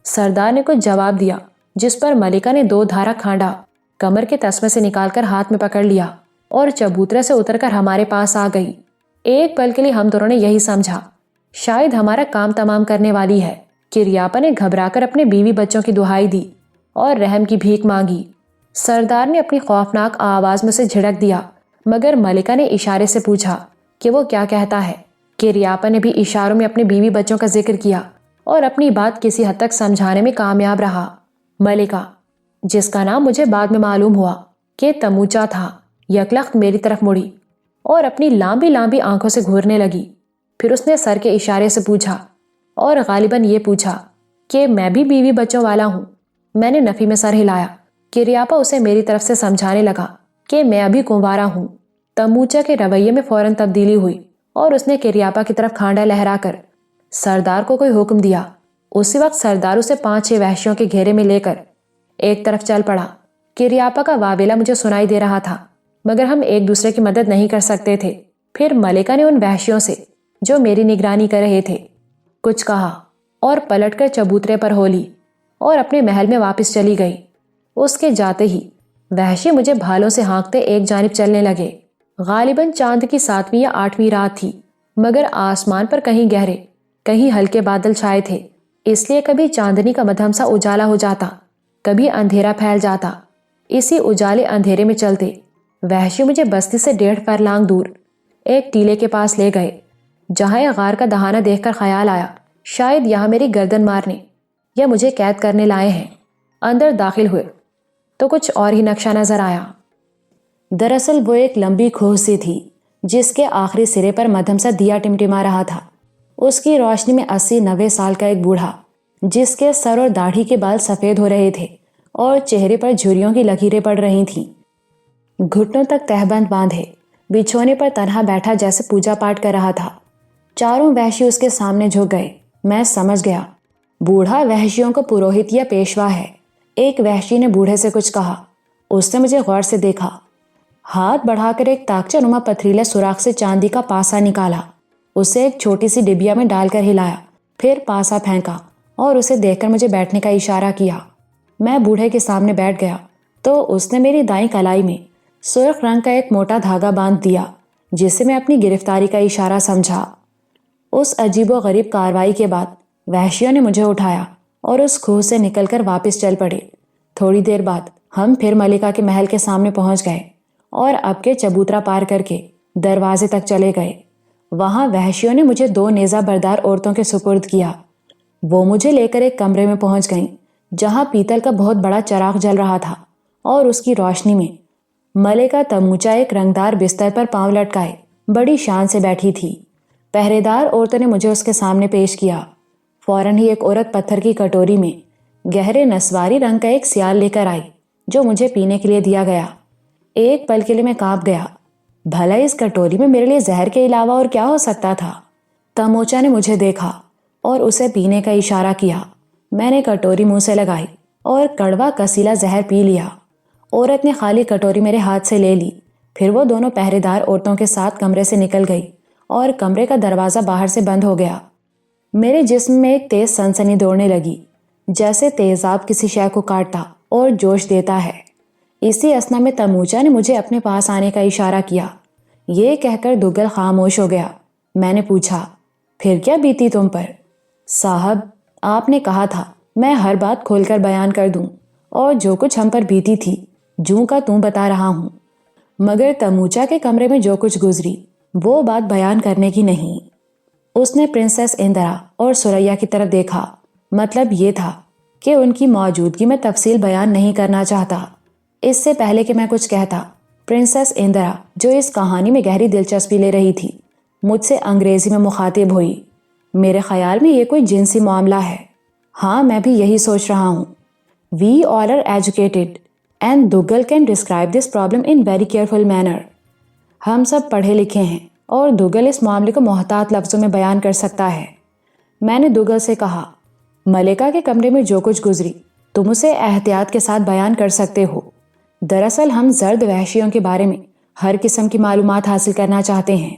سردار نے کچھ جواب دیا، جس پر ملکہ نے 2 دھارا کھانڈا کمر کے تسمے سے نکال کر ہاتھ میں پکڑ لیا اور چبوترے سے اتر کر ہمارے پاس آ گئی۔ ایک پل کے لیے ہم دونوں نے یہی سمجھا شاید ہمارا کام تمام کرنے والی ہے کہ ریاپا نے گھبرا کر اپنے بیوی بچوں کی دہائی دی اور رحم کی بھیک مانگی۔ سردار نے اپنی خوفناک آواز میں سے جھڑک دیا، مگر ملکہ نے اشارے سے پوچھا کہ وہ کیا کہتا ہے، کہ ریاپا نے بھی اشاروں میں اپنے بیوی بچوں کا ذکر کیا اور اپنی بات کسی حد تک سمجھانے میں کامیاب رہا۔ ملکہ، جس کا نام مجھے بعد میں معلوم ہوا کہ تموچا تھا، یکلخت میری طرف مڑی اور اپنی لامبی لامبی آنکھوں سے گھورنے لگی۔ پھر اس نے سر کے اشارے سے پوچھا اور غالباً یہ پوچھا کہ میں بھی بیوی بچوں والا ہوں۔ میں نے نفی میں سر ہلایا کہ ریاپا اسے میری طرف سے سمجھانے لگا کہ میں ابھی کنوارا ہوں۔ تموچا کے رویے میں فوراً تبدیلی ہوئی اور اس نے کریاپا کی طرف کھانڈا لہرا کر سردار کو کوئی حکم دیا۔ اسی وقت سردار اسے 5-6 وحشیوں کے گھیرے میں لے کر ایک طرف چل پڑا۔ کریاپا کا واویلا مجھے سنائی دے رہا تھا، مگر ہم ایک دوسرے کی مدد نہیں کر سکتے تھے۔ پھر ملکہ نے ان وحشیوں سے جو میری نگرانی کر رہے تھے کچھ کہا اور پلٹ کر چبوترے پر ہو لی اور اپنے محل میں واپس چلی گئی۔ اس کے جاتے ہی وحشی مجھے بھالوں سے ہانکتے ایک جانب چلنے لگے۔ غالباً چاند کی 7ویں یا 8ویں رات تھی، مگر آسمان پر کہیں گہرے کہیں ہلکے بادل چھائے تھے، اس لیے کبھی چاندنی کا مدھم سا اجالا ہو جاتا، کبھی اندھیرا پھیل جاتا۔ اسی اجالے اندھیرے میں چلتے وحشی مجھے بستی سے 1.5 فرلانگ دور ایک ٹیلے کے پاس لے گئے، جہاں ایک غار کا دہانہ دیکھ کر خیال آیا شاید یہاں میری گردن مارنے یا مجھے قید کرنے لائے ہیں۔ اندر داخل ہوئے تو کچھ اور ہی نقشہ نظر آیا۔ دراصل وہ ایک لمبی کھوہ سی تھی، جس کے آخری سرے پر مدھم سا دیا ٹمٹما رہا تھا۔ اس کی روشنی میں 80-90 سال کا ایک بوڑھا، جس کے سر اور داڑھی کے بال سفید ہو رہے تھے اور چہرے پر جھریوں کی لکیریں پڑ رہی تھیں، گھٹنوں تک تہبند باندھے بچھونے پر تنہا بیٹھا جیسے پوجا پاٹ کر رہا تھا۔ چاروں وحشی اس کے سامنے جھک گئے۔ میں سمجھ گیا بوڑھا وحشیوں کو پروہت یا پیشوا ہے۔ ایک وحشی نے بوڑھے سے کچھ کہا۔ اس نے مجھے غور سے دیکھا، ہاتھ بڑھا کر ایک تاکچہ نما پتھریلے سوراخ سے چاندی کا پاسا نکالا، اسے ایک چھوٹی سی ڈبیا میں ڈال کر ہلایا، پھر پاسا پھینکا اور اسے دیکھ کر مجھے بیٹھنے کا اشارہ کیا۔ میں بوڑھے کے سامنے بیٹھ گیا تو اس نے میری دائیں کلائی میں سرخ رنگ کا ایک موٹا دھاگا باندھ دیا، جسے میں اپنی گرفتاری کا اشارہ سمجھا۔ اس عجیب و غریب کاروائی کے بعد وحشیوں نے مجھے اٹھایا اور اس کھوہ سے نکل کر واپس چل پڑے۔ تھوڑی دیر بعد ہم پھر ملکہ کے محل کے سامنے پہنچ گئے اور اب کے چبوترا پار کر کے دروازے تک چلے گئے۔ وہاں وحشیوں نے مجھے 2 نیزہ بردار عورتوں کے سپرد کیا۔ وہ مجھے لے کر ایک کمرے میں پہنچ گئیں، جہاں پیتل کا بہت بڑا چراغ جل رہا تھا اور اس کی روشنی میں ملکہ تموچا ایک رنگدار بستر پر پاؤں لٹکائے بڑی شان سے بیٹھی تھی۔ پہرے دار عورتوں نے مجھے اس کے سامنے پیش کیا۔ فوراً ہی ایک عورت پتھر کی کٹوری میں گہرے نسواری رنگ کا ایک سیال لے کر آئی، جو مجھے پینے کے لیے دیا گیا۔ ایک پل کے لیے میں کانپ گیا، بھلا اس کٹوری میں میرے لیے زہر کے علاوہ اور کیا ہو سکتا تھا؟ تموچا نے مجھے دیکھا اور اسے پینے کا اشارہ کیا۔ میں نے کٹوری منہ سے لگائی اور کڑوا کسیلا زہر پی لیا۔ عورت نے خالی کٹوری میرے ہاتھ سے لے لی، پھر وہ دونوں پہرے دار عورتوں کے ساتھ کمرے سے نکل گئی اور کمرے کا دروازہ باہر سے بند ہو گیا۔ میرے جسم میں ایک تیز سنسنی دوڑنے لگی۔ جیسے تیزاب کسی شے کو کاٹتا اور جوش دیتا ہے۔ اسی اثنا میں تموچا نے مجھے اپنے پاس آنے کا اشارہ کیا۔ یہ کہہ کر دگل خاموش ہو گیا۔ میں نے پوچھا، پھر کیا بیتی تم پر؟ صاحب، آپ نے کہا تھا میں ہر بات کھول کر بیان کر دوں، اور جو کچھ ہم پر بیتی تھی جوں کا توں بتا رہا ہوں، مگر تموچا کے کمرے میں جو کچھ گزری وہ بات بیان کرنے کی نہیں۔ اس نے پرنسس اندرا اور سریا کی طرف دیکھا، مطلب یہ تھا کہ ان کی موجودگی میں تفصیل بیان نہیں کرنا چاہتا۔ اس سے پہلے کہ میں کچھ کہتا، پرنسس اندرا جو اس کہانی میں گہری دلچسپی لے رہی تھی مجھ سے انگریزی میں مخاطب ہوئی۔ میرے خیال میں یہ کوئی جنسی معاملہ ہے۔ ہاں، میں بھی یہی سوچ رہا ہوں۔ We all are educated and Dougal can describe this problem in very careful manner۔ ہم سب پڑھے لکھے ہیں اور دوگل اس معاملے کو محتاط لفظوں میں بیان کر سکتا ہے۔ میں نے دوگل سے کہا، ملکہ کے کمرے میں جو کچھ گزری تم اسے احتیاط کے ساتھ بیان کر سکتے ہو۔ دراصل ہم زرد وحشیوں کے بارے میں ہر قسم کی معلومات حاصل کرنا چاہتے ہیں۔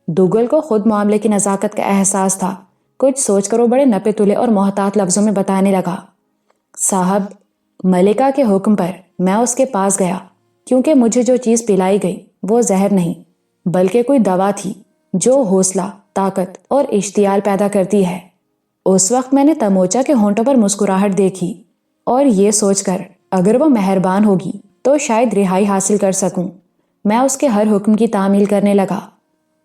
دوگل کو خود معاملے کی نزاکت کا احساس تھا۔ کچھ سوچ کر وہ بڑے نپے تلے اور محتاط لفظوں میں بتانے لگا، صاحب، ملکہ کے حکم پر میں اس کے پاس گیا کیونکہ مجھے جو چیز پلائی گئی وہ زہر نہیں بلکہ کوئی دوا تھی جو حوصلہ، طاقت اور اشتعال پیدا کرتی ہے۔ اس وقت میں نے تموچا کے ہونٹوں پر مسکراہٹ دیکھی اور یہ سوچ کر اگر وہ مہربان ہوگی تو شاید رہائی حاصل کر سکوں۔ میں اس کے ہر حکم کی تعمیل کرنے لگا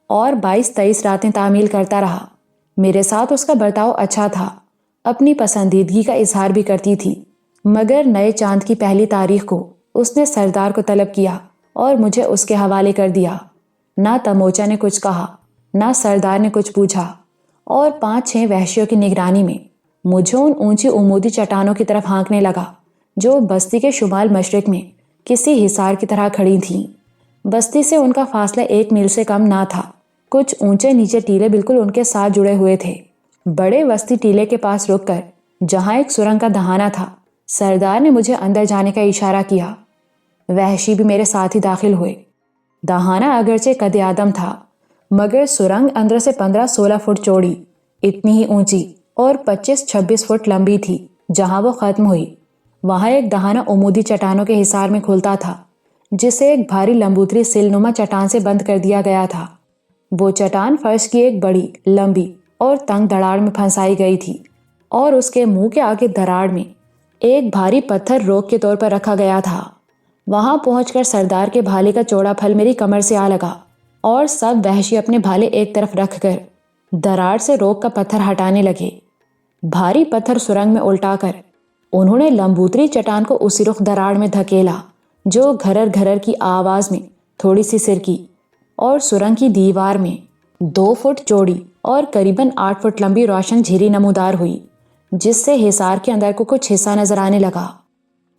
اور 22-23 راتیں تعمیل کرتا رہا۔ میرے ساتھ اس کا برتاؤ اچھا تھا، اپنی پسندیدگی کا اظہار بھی کرتی تھی، مگر نئے چاند کی پہلی تاریخ کو اس نے سردار کو طلب کیا اور مجھے اس کے حوالے کر دیا۔ نہ تموچا نے کچھ کہا، نہ سردار نے کچھ پوچھا، اور 5-6 وحشیوں کی نگرانی میں مجھے ان اونچی عمودی چٹانوں کی طرف ہانکنے لگا جو بستی کے شمال مشرق میں کسی حصار کی طرح کھڑی تھیں۔ بستی سے ان کا فاصلہ 1 میل سے کم نہ تھا۔ کچھ اونچے نیچے ٹیلے بالکل ان کے ساتھ جڑے ہوئے تھے۔ بڑے وسطی ٹیلے کے پاس رک کر جہاں ایک سرنگ کا دہانہ تھا، سردار نے مجھے اندر جانے کا اشارہ کیا۔ وحشی بھی میرے ساتھ ہی داخل ہوئے۔ دہانہ اگرچہ قد آدم تھا مگر سرنگ اندر سے 15-16 فٹ چوڑی، اتنی ہی اونچی اور 25-26 فٹ لمبی تھی۔ جہاں وہ ختم ہوئی وہاں ایک دہانہ عمودی چٹانوں کے حصار میں کھلتا تھا جسے ایک بھاری لمبوتری سل نما چٹان سے بند کر دیا گیا تھا۔ وہ چٹان فرش کی ایک بڑی، لمبی اور تنگ دراڑ میں پھنسائی گئی تھی اور اس کے منہ کے آگے دراڑ میں ایک بھاری پتھر روک کے طور پر رکھا گیا تھا۔ وہاں پہنچ کر سردار کے بھالے کا چوڑا پھل میری کمر سے آ لگا اور سب وحشی اپنے بھالے ایک طرف رکھ کر دراڑ سے روک کا پتھر ہٹانے لگے۔ بھاری پتھر سرنگ میں الٹا کر انہوں نے لمبوتری چٹان کو اسی رخ دراڑ میں دھکیلا جو گھرر گھرر کی آواز میں تھوڑی سی سرکی، اور سرنگ کی دیوار میں 2 فٹ چوڑی اور قریباً 8 فٹ لمبی روشن جھیری نمودار ہوئی جس سے حصار کے اندر کو کچھ حصہ نظر آنے لگا۔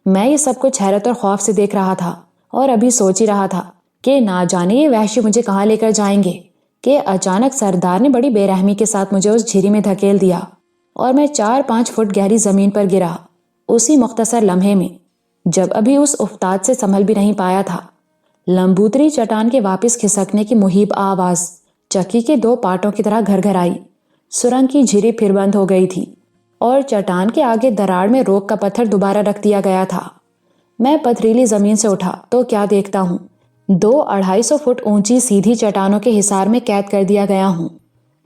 میں یہ سب کچھ حیرت اور خوف سے دیکھ رہا تھا اور ابھی سوچ ہی رہا تھا کہ نہ جانے یہ وحشی مجھے کہاں لے کر جائیں گے کہ اچانک سردار نے بڑی بے رحمی کے ساتھ مجھے اس جھیری میں دھکیل دیا اور میں 4-5 فٹ گہری زمین پر گرا۔ اسی مختصر لمحے میں جب ابھی اس افتاد سے سنبھل بھی نہیں پایا تھا، لمبوتری چٹان کے واپس کھسکنے کی مہیب آواز چکی کے 2 پارٹوں کی طرح گھر گھر آئی۔ سرنگ کی جھیری پھر بند ہو گئی تھی اور چٹان کے آگے دراڑ میں روک کا پتھر دوبارہ رکھ دیا گیا تھا۔ میں پتھریلی زمین سے اٹھا تو کیا دیکھتا ہوں، 200-250 فٹ اونچی سیدھی چٹانوں کے حصار میں قید کر دیا گیا ہوں۔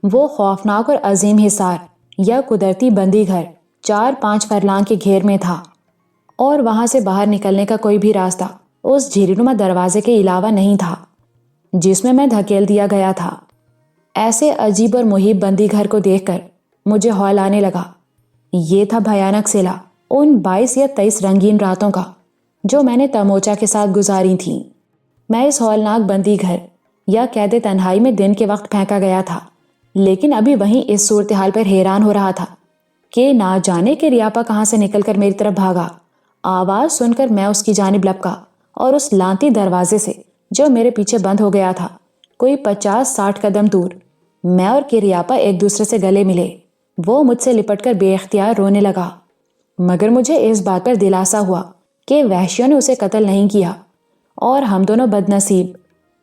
وہ خوفناک اور عظیم حصار یا قدرتی بندی گھر 4-5 فرلانگ کے گھیر میں تھا اور وہاں سے باہر نکلنے کا کوئی بھی راستہ اس جھیری نما دروازے کے علاوہ نہیں تھا جس میں دھکیل دیا گیا تھا۔ ایسے عجیب اور محیب بندی گھر کو دیکھ کر مجھے ہول آنے لگا۔ یہ تھا بھیانک صلہ ان 22 یا 23 رنگین راتوں کا جو میں نے تموچا کے ساتھ گزاری تھیں۔ میں اس ہولناک بندی گھر یا قید تنہائی میں دن کے وقت پھینکا گیا تھا، لیکن ابھی وہیں اس صورتحال پر حیران ہو رہا تھا کہ نہ جانے کے ریاپا کہاں سے نکل کر میری طرف بھاگا۔ آواز سن کر میں اس کی جانب لپکا اور اس لانتی دروازے سے جو میرے پیچھے بند ہو گیا تھا کوئی 50-60 قدم دور میں اور کریاپا ایک دوسرے سے گلے ملے۔ وہ مجھ سے لپٹ کر بے اختیار رونے لگا، مگر مجھے اس بات پر دلاسا ہوا کہ وحشیوں نے اسے قتل نہیں کیا اور ہم دونوں بدنصیب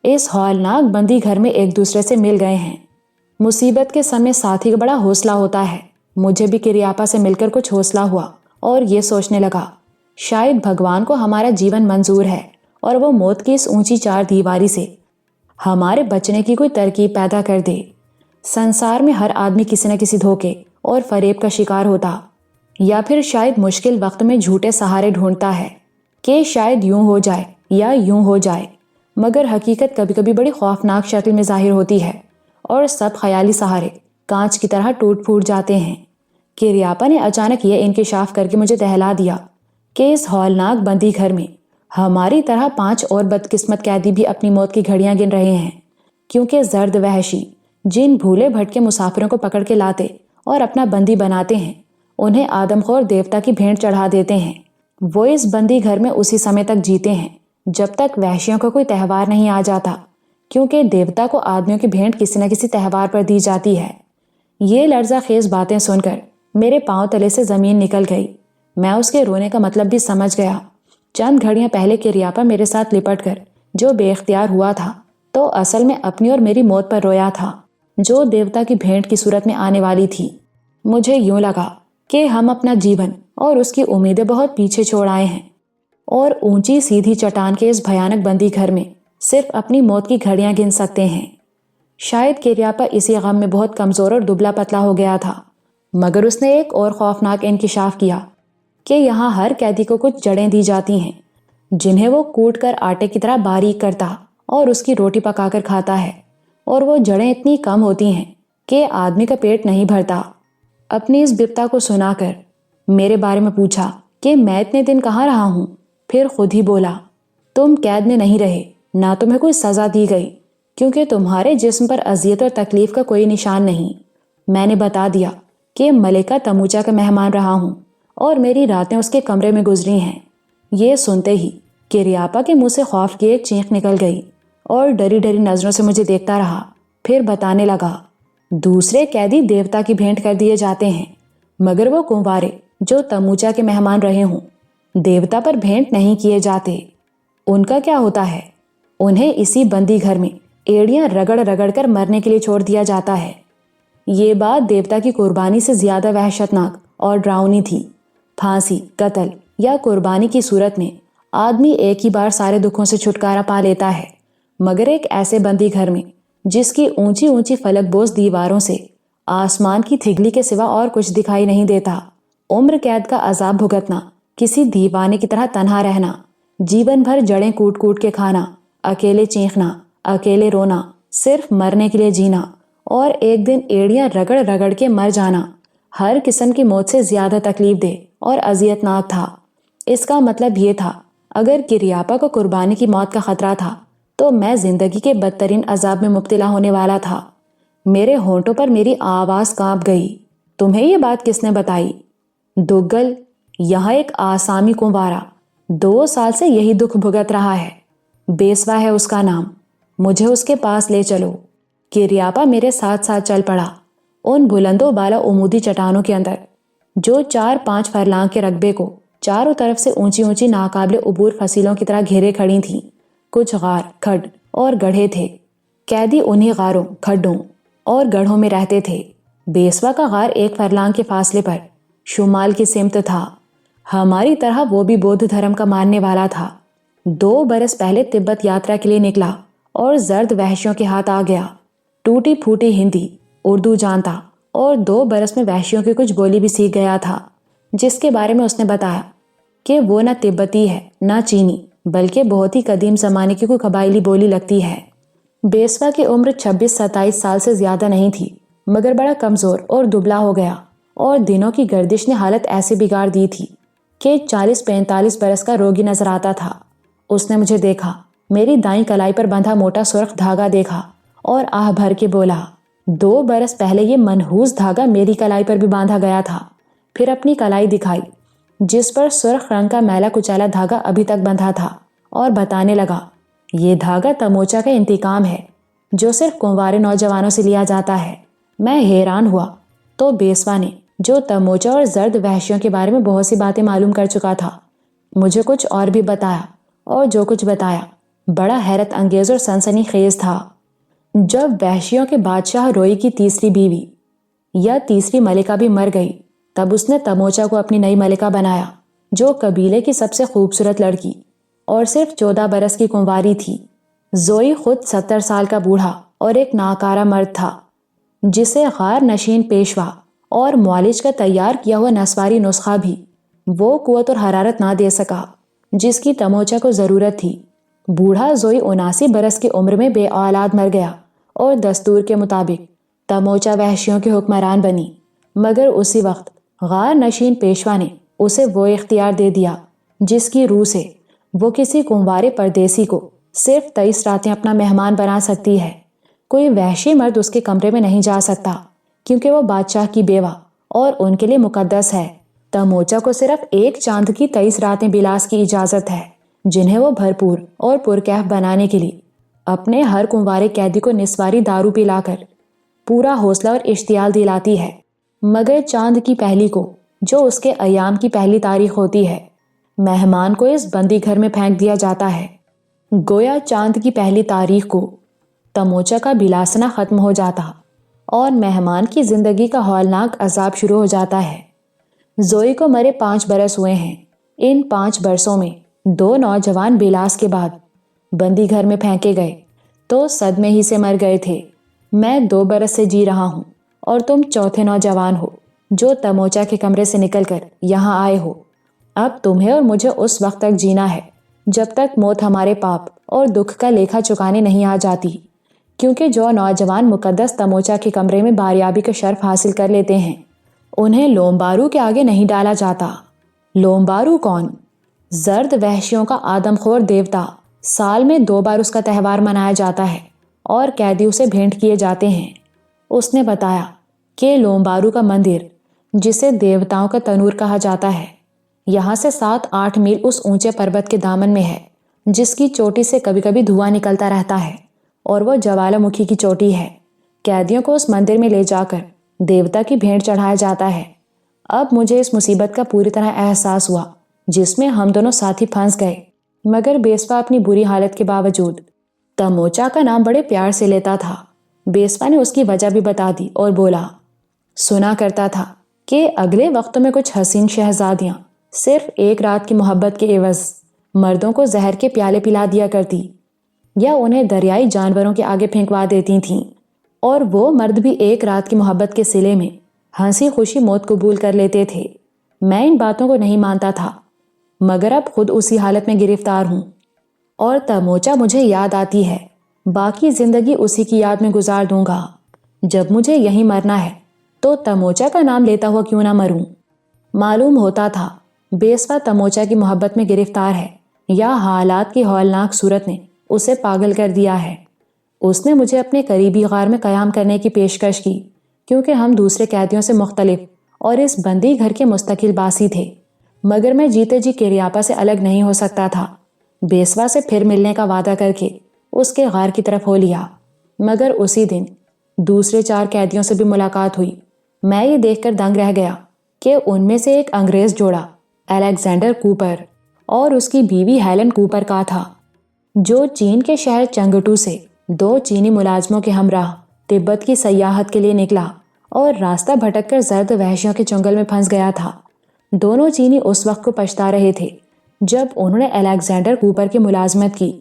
اس ہولناک بندی گھر میں ایک دوسرے سے مل گئے ہیں۔ مصیبت کے سمے ساتھی کا بڑا حوصلہ ہوتا ہے۔ مجھے بھی کریاپا سے مل کر کچھ حوصلہ ہوا اور یہ سوچنے لگا شاید بھگوان کو ہمارا جیون منظور ہے اور وہ موت کی اس اونچی چار دیواری سے ہمارے بچنے کی کوئی ترکیب پیدا کر دے۔ سنسار میں ہر آدمی کسی نہ کسی دھوکے اور فریب کا شکار ہوتا، یا پھر شاید مشکل وقت میں جھوٹے سہارے ڈھونڈتا ہے کہ شاید یوں ہو جائے یا یوں ہو جائے، مگر حقیقت کبھی کبھی بڑی خوفناک شکل میں ظاہر ہوتی ہے اور سب خیالی سہارے کانچ کی طرح ٹوٹ پھوٹ جاتے ہیں۔ کریاپا نے اچانک یہ انکشاف کر کے مجھے دہلا دیا کہ اس ہولناک بندی گھر میں ہماری طرح 5 اور بدقسمت قیدی بھی اپنی موت کی گھڑیاں گن رہے ہیں، کیونکہ زرد وحشی جن بھولے بھٹکے مسافروں کو پکڑ کے لاتے اور اپنا بندی بناتے ہیں انہیں آدم خور دیوتا کی بھینٹ چڑھا دیتے ہیں۔ وہ اس بندی گھر میں اسی سمے تک جیتے ہیں جب تک وحشیوں کا کوئی تہوار نہیں آ جاتا، کیونکہ دیوتا کو آدمیوں کی بھینٹ کسی نہ کسی تہوار پر دی جاتی ہے۔ یہ لرزہ خیز باتیں سن کر میرے پاؤں تلے سے زمین نکل گئی۔ میں اس کے رونے کا مطلب بھی سمجھ گیا۔ چند گھڑیاں پہلے کریاپا میرے ساتھ لپٹ کر جو بے اختیار ہوا تھا تو اصل میں اپنی اور میری موت پر رویا تھا، جو دیوتا کی بھینٹ کی صورت میں آنے والی تھی۔ مجھے یوں لگا کہ ہم اپنا جیون اور اس کی امیدیں بہت پیچھے چھوڑ آئے ہیں اور اونچی سیدھی چٹان کے اس بھیانک بندی گھر میں صرف اپنی موت کی گھڑیاں گن سکتے ہیں۔ شاید کریاپا اسی غم میں بہت کمزور اور دبلا پتلا ہو گیا تھا، مگر اس نے ایک اور خوفناک انکشاف کیا کہ یہاں ہر قیدی کو کچھ جڑیں دی جاتی ہیں جنہیں وہ کوٹ کر آٹے کی طرح باریک کرتا اور اس کی روٹی پکا کر کھاتا ہے، اور وہ جڑیں اتنی کم ہوتی ہیں کہ آدمی کا پیٹ نہیں بھرتا۔ اپنی اس بپتا کو سنا کر میرے بارے میں پوچھا کہ میں اتنے دن کہاں رہا ہوں، پھر خود ہی بولا تم قید میں نہیں رہے، نہ تمہیں کوئی سزا دی گئی، کیونکہ تمہارے جسم پر اذیت اور تکلیف کا کوئی نشان نہیں۔ میں نے بتا دیا کہ ملکہ تموچا کا مہمان رہا ہوں اور میری راتیں اس کے کمرے میں گزری ہیں۔ یہ سنتے ہی کریاپا کے منہ سے خوف کی ایک چینخ نکل گئی اور ڈری ڈری نظروں سے مجھے دیکھتا رہا، پھر بتانے لگا دوسرے قیدی دیوتا کی بھینٹ کر دیے جاتے ہیں، مگر وہ کنوارے جو تموچا کے مہمان رہے ہوں دیوتا پر بھینٹ نہیں کیے جاتے۔ ان کا کیا ہوتا ہے؟ انہیں اسی بندی گھر میں ایڑیاں رگڑ رگڑ کر مرنے کے لیے چھوڑ دیا جاتا ہے۔ یہ بات دیوتا کی قربانی سے زیادہ وحشتناک اور ڈراؤنی تھی۔ پھانسی، قتل یا قربانی کی صورت میں آدمی ایک ہی بار سارے دکھوں سے چھٹکارا پا لیتا ہے، مگر ایک ایسے بندی گھر میں جس کی اونچی اونچی فلک بوس دیواروں سے آسمان کی تھگلی کے سوا اور کچھ دکھائی نہیں دیتا، عمر قید کا عذاب بھگتنا، کسی دیوانے کی طرح تنہا رہنا، جیون بھر جڑیں کوٹ کوٹ کے کھانا، اکیلے چیخنا، اکیلے رونا، صرف مرنے کے لیے جینا، اور ایک دن ایڑیاں رگڑ رگڑ کے مر جانا ہر قسم کی موت سے زیادہ تکلیف دہ اور اذیت ناک تھا۔ اس کا مطلب یہ تھا اگر کریاپا کو قربانی کی موت کا خطرہ تھا تو میں زندگی کے بدترین عذاب میں مبتلا ہونے والا تھا۔ میرے ہونٹوں پر میری آواز کانپ گئی۔ تمہیں یہ بات کس نے بتائی؟ دگل، یہاں ایک آسامی کنوارا 2 سال سے یہی دکھ بھگت رہا ہے، بیسوا ہے اس کا نام، مجھے اس کے پاس لے چلو۔ کریاپا میرے ساتھ ساتھ چل پڑا ان بلند و بالا عمودی چٹانوں کے اندر جو 4-5 فرلانگ کے رقبے کو چاروں طرف سے اونچی اونچی ناقابل عبور فصیلوں کی طرح گھیرے کھڑی تھیں۔ کچھ غار، کھڈ اور گڑھے تھے۔ قیدی انہی غاروں، کھڈوں اور گڑھوں میں رہتے تھے۔ بیسوا کا غار 1 فرلانگ کے فاصلے پر شمال کی سمت تھا۔ ہماری طرح وہ بھی بودھ دھرم کا ماننے والا تھا۔ 2 برس پہلے تبت یاترا کے لیے نکلا اور زرد وحشیوں کے ہاتھ آ گیا۔ ٹوٹی پھوٹی ہندی، اردو جانتا اور 2 برس میں وحشیوں کی کچھ بولی بھی سیکھ گیا تھا، جس کے بارے میں اس نے بتایا کہ وہ نہ تبتی ہے نہ چینی، بلکہ بہت ہی قدیم زمانے کی کوئی قبائلی بولی لگتی ہے۔ بیسوا کی عمر 26-27 سال سے زیادہ نہیں تھی، مگر بڑا کمزور اور دبلا ہو گیا، اور دنوں کی گردش نے حالت ایسے بگاڑ دی تھی کہ 40-45 برس کا روگی نظر آتا تھا۔ اس نے مجھے دیکھا، میری دائیں کلائی پر بندھا موٹا سرخ دھاگا دیکھا اور آہ بھر کے بولا 2 برس پہلے یہ منحوس دھاگا میری کلائی پر بھی باندھا گیا تھا۔ پھر اپنی کلائی دکھائی جس پر سرخ رنگ کا میلا کچیلا دھاگا ابھی تک بندھا تھا، اور بتانے لگا یہ دھاگا تموچا کا انتقام ہے جو صرف کنوارے نوجوانوں سے لیا جاتا ہے۔ میں حیران ہوا تو بیسوا نے، جو تموچا اور زرد وحشیوں کے بارے میں بہت سی باتیں معلوم کر چکا تھا، مجھے کچھ اور بھی بتایا، اور جو کچھ بتایا بڑا حیرت انگیز اور سنسنی خیز تھا۔ جب وحشیوں کے بادشاہ روئی کی تیسری بیوی یا تیسری ملکہ بھی مر گئی تب اس نے تموچا کو اپنی نئی ملکہ بنایا، جو قبیلے کی سب سے خوبصورت لڑکی اور صرف 14 برس کی کنواری تھی۔ زوئی خود 70 سال کا بوڑھا اور ایک ناکارہ مرد تھا، جسے غار نشین پیشوا اور معالج کا تیار کیا ہوا نسواری نسخہ بھی وہ قوت اور حرارت نہ دے سکا جس کی تموچا کو ضرورت تھی۔ بوڑھا زوئی 79 برس کی عمر میں بے اولاد مر گیا اور دستور کے مطابق تموچا وحشیوں کی حکمران بنی، مگر اسی وقت غار نشین پیشوا نے اسے وہ اختیار دے دیا جس کی روح سے وہ کسی کنوارے پردیسی کو صرف 23 راتیں اپنا مہمان بنا سکتی ہے۔ کوئی وحشی مرد اس کے کمرے میں نہیں جا سکتا کیونکہ وہ بادشاہ کی بیوہ اور ان کے لیے مقدس ہے۔ تموچا کو صرف ایک چاند کی 23 راتیں بلاس کی اجازت ہے، جنہیں وہ بھرپور اور پرکیف بنانے کے لیے اپنے ہر کنوارے قیدی کو نسواری دارو پلا کر پورا حوصلہ اور اشتعال دلاتی ہے۔ مگر چاند کی پہلی کو، جو اس کے ایام کی پہلی تاریخ ہوتی ہے، مہمان کو اس بندی گھر میں پھینک دیا جاتا ہے۔ گویا چاند کی پہلی تاریخ کو تموچا کا بلاسنا ختم ہو جاتا اور مہمان کی زندگی کا ہولناک عذاب شروع ہو جاتا ہے۔ زوئی کو مرے 5 برس ہوئے ہیں۔ ان 5 برسوں میں 2 نوجوان بلاس کے بعد بندی گھر میں پھینکے گئے تو صدمے ہی سے مر گئے تھے۔ میں 2 برس سے جی رہا ہوں اور تم چوتھے نوجوان ہو جو تموچا کے کمرے سے نکل کر یہاں آئے ہو۔ اب تمہیں اور مجھے اس وقت تک جینا ہے جب تک موت ہمارے پاپ اور دکھ کا لیکھا چکانے نہیں آ جاتی، کیونکہ جو نوجوان مقدس تموچا کے کمرے میں باریابی کا شرف حاصل کر لیتے ہیں انہیں لومبارو کے آگے نہیں ڈالا جاتا۔ لومبارو کون؟ زرد وحشیوں کا آدم خور دیوتا۔ سال میں 2 بار اس کا تہوار منایا جاتا ہے اور قیدی اسے بھینٹ کیے جاتے ہیں۔ اس نے بتایا کہ لومبارو کا مندر، جسے دیوتاؤں کا تنور کہا جاتا ہے، یہاں سے 7-8 میل اس اونچے پربت کے دامن میں ہے جس کی چوٹی سے کبھی کبھی دھواں نکلتا رہتا ہے اور وہ جوالا مکھی کی چوٹی ہے۔ قیدیوں کو اس مندر میں لے جا کر دیوتا کی بھینٹ چڑھایا جاتا ہے۔ اب مجھے اس مصیبت کا پوری طرح احساس ہوا جس میں ہم دونوں ساتھی پھنس گئے، مگر بیسوا اپنی بری حالت کے باوجود تموچا کا نام بڑے پیار سے لیتا تھا۔ بیسوا نے اس کی وجہ بھی بتا دی اور بولا، سنا کرتا تھا کہ اگلے وقتوں میں کچھ حسین شہزادیاں صرف 1 رات کی محبت کے عوض مردوں کو زہر کے پیالے پلا دیا کرتی یا انہیں دریائی جانوروں کے آگے پھینکوا دیتی تھیں، اور وہ مرد بھی 1 رات کی محبت کے صلے میں ہنسی خوشی موت قبول کر لیتے تھے۔ میں ان باتوں کو نہیں مانتا تھا، مگر اب خود اسی حالت میں گرفتار ہوں اور تموچا مجھے یاد آتی ہے۔ باقی زندگی اسی کی یاد میں گزار دوں گا۔ جب مجھے یہیں مرنا ہے تو تموچا کا نام لیتا ہوا کیوں نہ مروں؟ معلوم ہوتا تھا بیسوا تموچا کی محبت میں گرفتار ہے یا حالات کی ہولناک صورت نے اسے پاگل کر دیا ہے۔ اس نے مجھے اپنے قریبی غار میں قیام کرنے کی پیشکش کی کیونکہ ہم دوسرے قیدیوں سے مختلف اور اس بندی گھر کے مستقل باسی تھے، مگر میں جیتے جی کریاپا سے الگ نہیں ہو سکتا تھا۔ بیسوا سے پھر ملنے کا وعدہ کر کے اس کے غار کی طرف ہو لیا، مگر اسی دن دوسرے 4 قیدیوں سے بھی ملاقات ہوئی۔ میں یہ دیکھ کر دنگ رہ گیا کہ ان میں سے ایک انگریز جوڑا الیگزینڈر کوپر اور اس کی بیوی ہیلن کوپر کا تھا، جو چین کے شہر چنگٹو سے 2 چینی ملازموں کے ہمراہ تبت کی سیاحت کے لیے نکلا اور راستہ بھٹک کر زرد وحشیوں کے چنگل میں پھنس گیا تھا۔ دونوں چینی اس وقت کو پچھتا رہے تھے جب انہوں نے الیگزینڈر کوپر کی ملازمت کی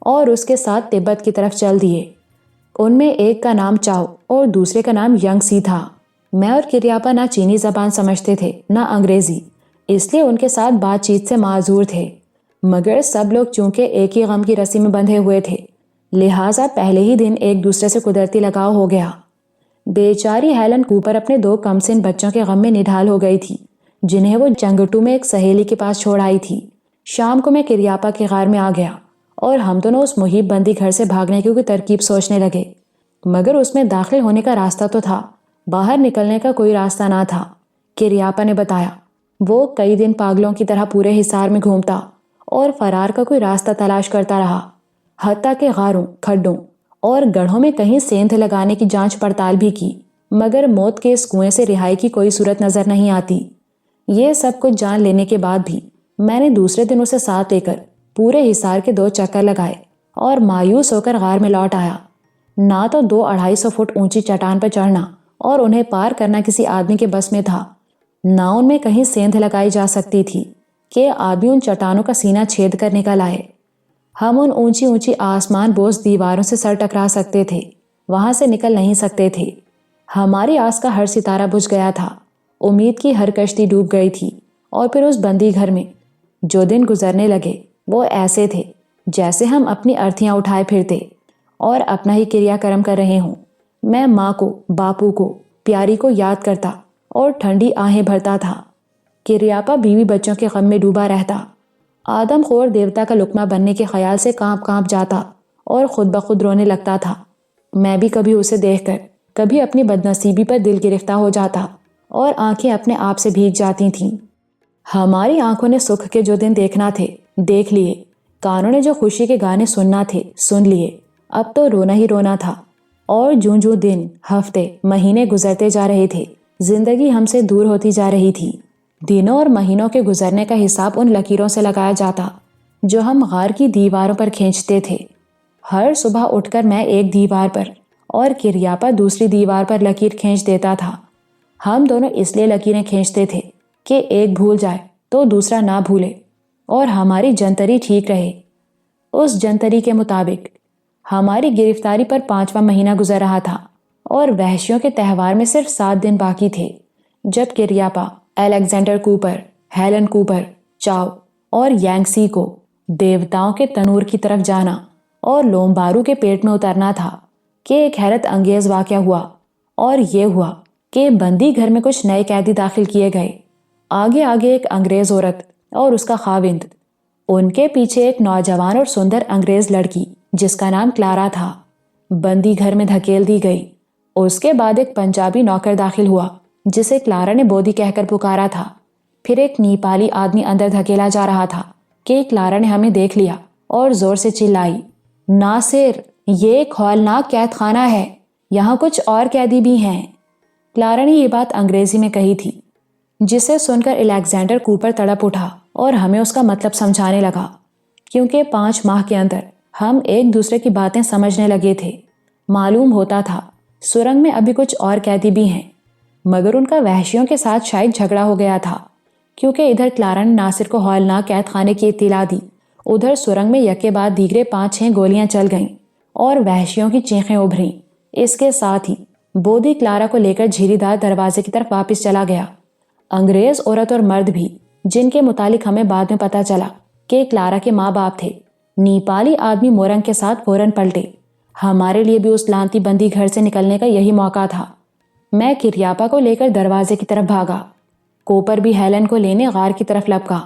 اور اس کے ساتھ تبت کی طرف چل دیے۔ ان میں ایک کا نام چاؤ اور دوسرے کا نام ینگ سی تھا۔ میں اور کریاپا نہ چینی زبان سمجھتے تھے نہ انگریزی، اس لیے ان کے ساتھ بات چیت سے معذور تھے، مگر سب لوگ چونکہ ایک ہی غم کی رسی میں بندھے ہوئے تھے، لہٰذا پہلے ہی دن ایک دوسرے سے قدرتی لگاؤ ہو گیا۔ بیچاری ہیلن کوپر اپنے 2 کم سن بچوں کے غم میں نڈھال ہو گئی تھی، جنہیں وہ چنگٹو میں ایک سہیلی کے پاس چھوڑ آئی تھی۔ شام کو میں کریاپا کے غار میں آ گیا اور ہم دونوں اس محیب بندی گھر سے بھاگنے کی کوئی ترکیب سوچنے لگے، مگر اس میں داخل ہونے کا راستہ تو تھا، باہر نکلنے کا کوئی راستہ نہ تھا۔ کریاپا نے بتایا وہ کئی دن پاگلوں کی طرح پورے حصار میں گھومتا اور فرار کا کوئی راستہ تلاش کرتا رہا، حتیٰ کہ غاروں، کھڈوں اور گڑھوں میں کہیں سیندھ لگانے کی جانچ پڑتال بھی کی، مگر موت کے اس کنویں سے رہائی کی کوئی صورت نظر نہیں آتی۔ یہ سب کچھ جان لینے کے بعد بھی میں نے دوسرے دن اسے ساتھ لے کر پورے حصار کے 2 چکر لگائے اور مایوس ہو کر غار میں لوٹ آیا۔ نہ تو 200-250 فٹ اونچی چٹان پر چڑھنا اور انہیں پار کرنا کسی آدمی کے بس میں تھا، نہ ان میں کہیں سیندھ لگائی جا سکتی تھی کہ آدمی ان چٹانوں کا سینہ چھید کر نکل آئے۔ ہم ان اونچی اونچی آسمان بوس دیواروں سے سر ٹکرا سکتے تھے، وہاں سے نکل نہیں سکتے تھے۔ ہماری آس کا ہر ستارہ بجھ گیا تھا، امید کی ہر کشتی ڈوب گئی تھی۔ اور پھر اس بندی گھر میں جو دن گزرنے لگے وہ ایسے تھے جیسے ہم اپنی ارتھیاں اٹھائے پھرتے اور اپنا ہی کریا کرم کر رہے ہوں۔ میں ماں کو، باپو کو، پیاری کو یاد کرتا اور ٹھنڈی آہیں بھرتا تھا۔ کریاپا بیوی بچوں کے غم میں ڈوبا رہتا، آدم خور دیوتا کا لقمہ بننے کے خیال سے کانپ کانپ جاتا اور خود بخود رونے لگتا تھا۔ میں بھی کبھی اسے دیکھ کر کبھی اپنی بدنصیبی پر دل گرفتہ ہو جاتا اور آنکھیں اپنے آپ سے بھیگ جاتی تھیں۔ ہماری آنکھوں نے سکھ کے جو دن دیکھنا تھے دیکھ لیے، کانوں نے جو خوشی کے گانے سننا تھے سن لیے، اب تو رونا ہی رونا تھا۔ اور جوں جوں دن، ہفتے، مہینے گزرتے جا رہے تھے، زندگی ہم سے دور ہوتی جا رہی تھی۔ دنوں اور مہینوں کے گزرنے کا حساب ان لکیروں سے لگایا جاتا جو ہم غار کی دیواروں پر کھینچتے تھے۔ ہر صبح اٹھ کر میں ایک دیوار پر اور کریاپا دوسری دیوار پر لکیر کھینچ دیتا تھا۔ ہم دونوں اس لیے لکیریں کھینچتے تھے کہ ایک بھول جائے تو دوسرا نہ بھولے اور ہماری جنتری ٹھیک رہے۔ اس جنتری کے مطابق ہماری گرفتاری پر 5واں مہینہ گزر رہا تھا اور وحشیوں کے تہوار میں صرف 7 دن باقی تھے، جب Cariappa, Alexander Cooper, Helen Cooper, Chao اور یانگسی کو دیوتاؤں کے تنور کی طرف جانا اور لومبارو کے پیٹ میں اترنا تھا کہ ایک حیرت انگیز واقعہ ہوا، اور یہ ہوا کہ بندی گھر میں کچھ نئے قیدی داخل کیے گئے۔ آگے آگے ایک انگریز عورت اور اس کا خاوند، ان کے پیچھے ایک نوجوان اور سندر انگریز لڑکی جس کا نام کلارا تھا، بندی گھر میں دھکیل دی گئی۔ اس کے بعد ایک پنجابی نوکر داخل ہوا جسے کلارا نے بودی کہہ کر پکارا تھا۔ پھر ایک نیپالی آدمی اندر دھکیلا جا رہا تھا کہ کلارا نے ہمیں دیکھ لیا اور زور سے چلائی، ناصر، یہ ایک ہولناک قید خانہ ہے، یہاں کچھ اور قیدی بھی ہیں۔ کلارا نے یہ بات انگریزی میں کہی تھی، جسے سن کر الیگزینڈر کوپر تڑپ اٹھا اور ہمیں اس کا مطلب سمجھانے لگا، کیونکہ 5 ماہ کے اندر ہم ایک دوسرے کی باتیں سمجھنے لگے تھے۔ معلوم ہوتا تھا سرنگ میں ابھی کچھ اور قیدی بھی ہیں، مگر ان کا وحشیوں کے ساتھ شاید جھگڑا ہو گیا تھا، کیونکہ ادھر کلارا نے ناصر کو ہولناک قید خانے کی اطلاع دی، ادھر سرنگ میں یکے بعد دیگرے 5-6 گولیاں چل گئیں اور وحشیوں کی چیخیں ابھریں۔ اس کے ساتھ ہی بودی کلارا کو لے کر جھیری دار دروازے کی طرف واپس چلا گیا۔ انگریز عورت اور مرد بھی، جن کے متعلق ہمیں بعد میں پتا چلا کہ کلارا کے ماں باپ تھے، نیپالی آدمی مورنگ کے ساتھ فوراً پلٹے۔ ہمارے لیے بھی اس لانتی بندی گھر سے نکلنے کا یہی موقع تھا۔ میں کریاپا کو لے کر دروازے کی طرف بھاگا، کوپر بھی ہیلن کو لینے غار کی طرف لپکا۔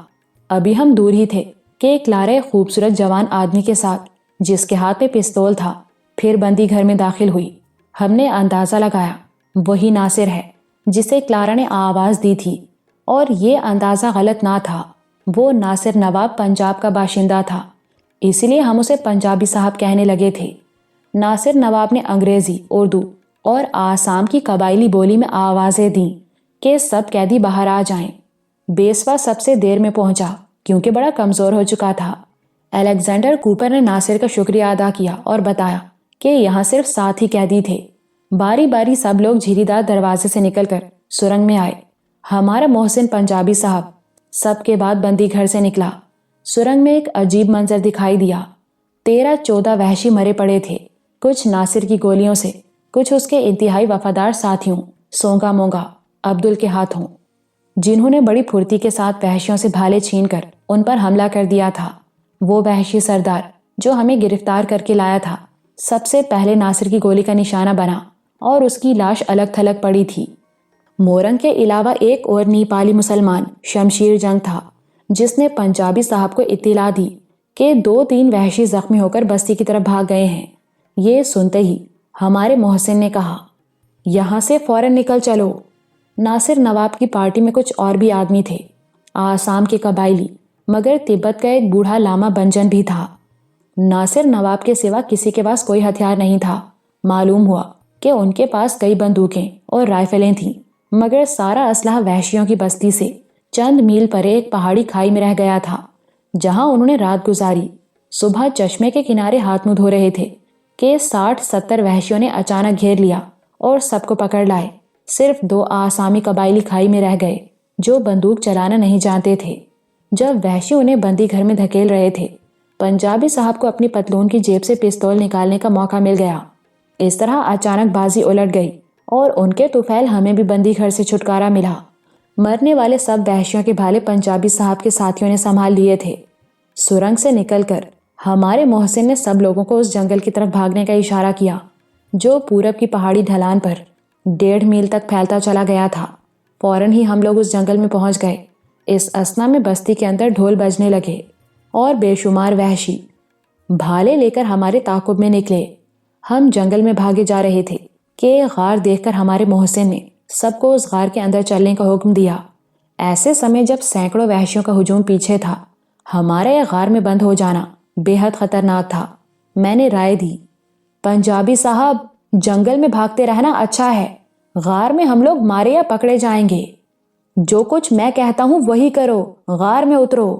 ابھی ہم دور ہی تھے کہ کلارا ایک خوبصورت جوان آدمی کے ساتھ، جس کے ہاتھ میں پستول تھا، پھر بندی گھر میں داخل ہوئی۔ ہم نے اندازہ لگایا وہی ناصر ہے جسے کلارا نے آواز دی تھی، اور یہ اندازہ غلط نہ تھا، وہ ناصر نواب پنجاب کا باشندہ تھا، اس لیے ہم اسے پنجابی صاحب کہنے لگے تھے۔ ناصر نواب نے انگریزی، اردو اور آسام کی قبائلی بولی میں آوازیں دیں کہ سب قیدی باہر آ جائیں۔ بیسوا سب سے دیر میں پہنچا کیونکہ بڑا کمزور ہو چکا تھا۔ الیگزینڈر کوپر نے ناصر کا شکریہ ادا کیا اور بتایا کہ یہاں صرف 7 ہی قیدی تھے۔ باری باری سب لوگ جھیری دار دروازے سے نکل کر سرنگ میں آئے۔ ہمارا محسن پنجابی صاحب سب کے بعد بندی گھر سے نکلا۔ سرنگ میں ایک عجیب منظر دکھائی دیا۔ 13-14 وحشی مرے پڑے تھے، کچھ ناصر کی گولیوں سے، کچھ اس کے انتہائی وفادار ساتھیوں سونگا مونگا عبدل کے ہاتھوں، جنہوں نے بڑی پھرتی کے ساتھ وحشیوں سے بھالے چھین کر ان پر حملہ کر دیا تھا۔ وہ وحشی سردار جو ہمیں گرفتار کر کے لایا تھا سب سے پہلے ناصر کی گولی کا نشانہ بنا اور اس کی لاش الگ تھلگ پڑی تھی۔ مورنگ کے علاوہ ایک اور نیپالی مسلمان شمشیر جنگ تھا، جس نے پنجابی صاحب کو اطلاع دی کہ 2-3 وحشی زخمی ہو کر بستی کی طرف بھاگ گئے ہیں۔ یہ سنتے ہی ہمارے محسن نے کہا، یہاں سے فوراً نکل چلو۔ ناصر نواب کی پارٹی میں کچھ اور بھی آدمی تھے، آسام کے قبائلی، مگر تبت کا ایک بوڑھا لاما بنجن بھی تھا۔ ناصر نواب کے سوا کسی کے پاس کوئی ہتھیار نہیں تھا۔ معلوم ہوا کہ ان کے پاس کئی بندوقیں اور رائفلیں تھیں، مگر سارا اسلحہ وحشیوں کی بستی سے چند میل پرے ایک پہاڑی کھائی میں رہ گیا تھا، جہاں انہوں نے رات گزاری۔ صبح چشمے کے کنارے ہاتھ منہ دھو رہے تھے کہ 60-70 وحشیوں نے اچانک گھیر لیا اور سب کو پکڑ لائے۔ صرف 2 آسامی قبائلی کھائی میں رہ گئے۔ جو بندوق چلانا نہیں جانتے تھے۔ جب وحشی انہیں بندی گھر میں دھکیل رہے تھے، پنجابی صاحب کو اپنی پتلون کی جیب سے پستول نکالنے کا موقع مل گیا۔ اس طرح اچانک بازی الٹ گئی اور ان کے طفیل ہمیں بھی بندی گھر سے چھٹکارا ملا۔ مرنے والے سب وحشیوں کے بھالے پنجابی صاحب کے ساتھیوں نے سنبھال لیے تھے۔ سرنگ سے نکل کر ہمارے محسن نے سب لوگوں کو اس جنگل کی طرف بھاگنے کا اشارہ کیا جو پورب کی پہاڑی ڈھلان پر 1.5 میل تک پھیلتا چلا گیا تھا۔ فوراً ہی ہم لوگ اس جنگل میں پہنچ گئے۔ اس اثنا میں بستی کے اندر ڈھول بجنے لگے اور بے شمار وحشی بھالے لے کر ہمارے تعاقب میں نکلے۔ ہم جنگل میں بھاگے جا رہے تھے کہ غار دیکھ کر ہمارے محسن نے سب کو اس غار کے اندر چلنے کا حکم دیا۔ ایسے سمے جب سینکڑوں وحشیوں کا ہجوم پیچھے تھا، ہمارا یہ غار میں بند ہو جانا بے حد خطرناک تھا۔ میں نے رائے دی، پنجابی صاحب، جنگل میں بھاگتے رہنا اچھا ہے، غار میں ہم لوگ مارے یا پکڑے جائیں گے۔ جو کچھ میں کہتا ہوں وہی کرو، غار میں اترو۔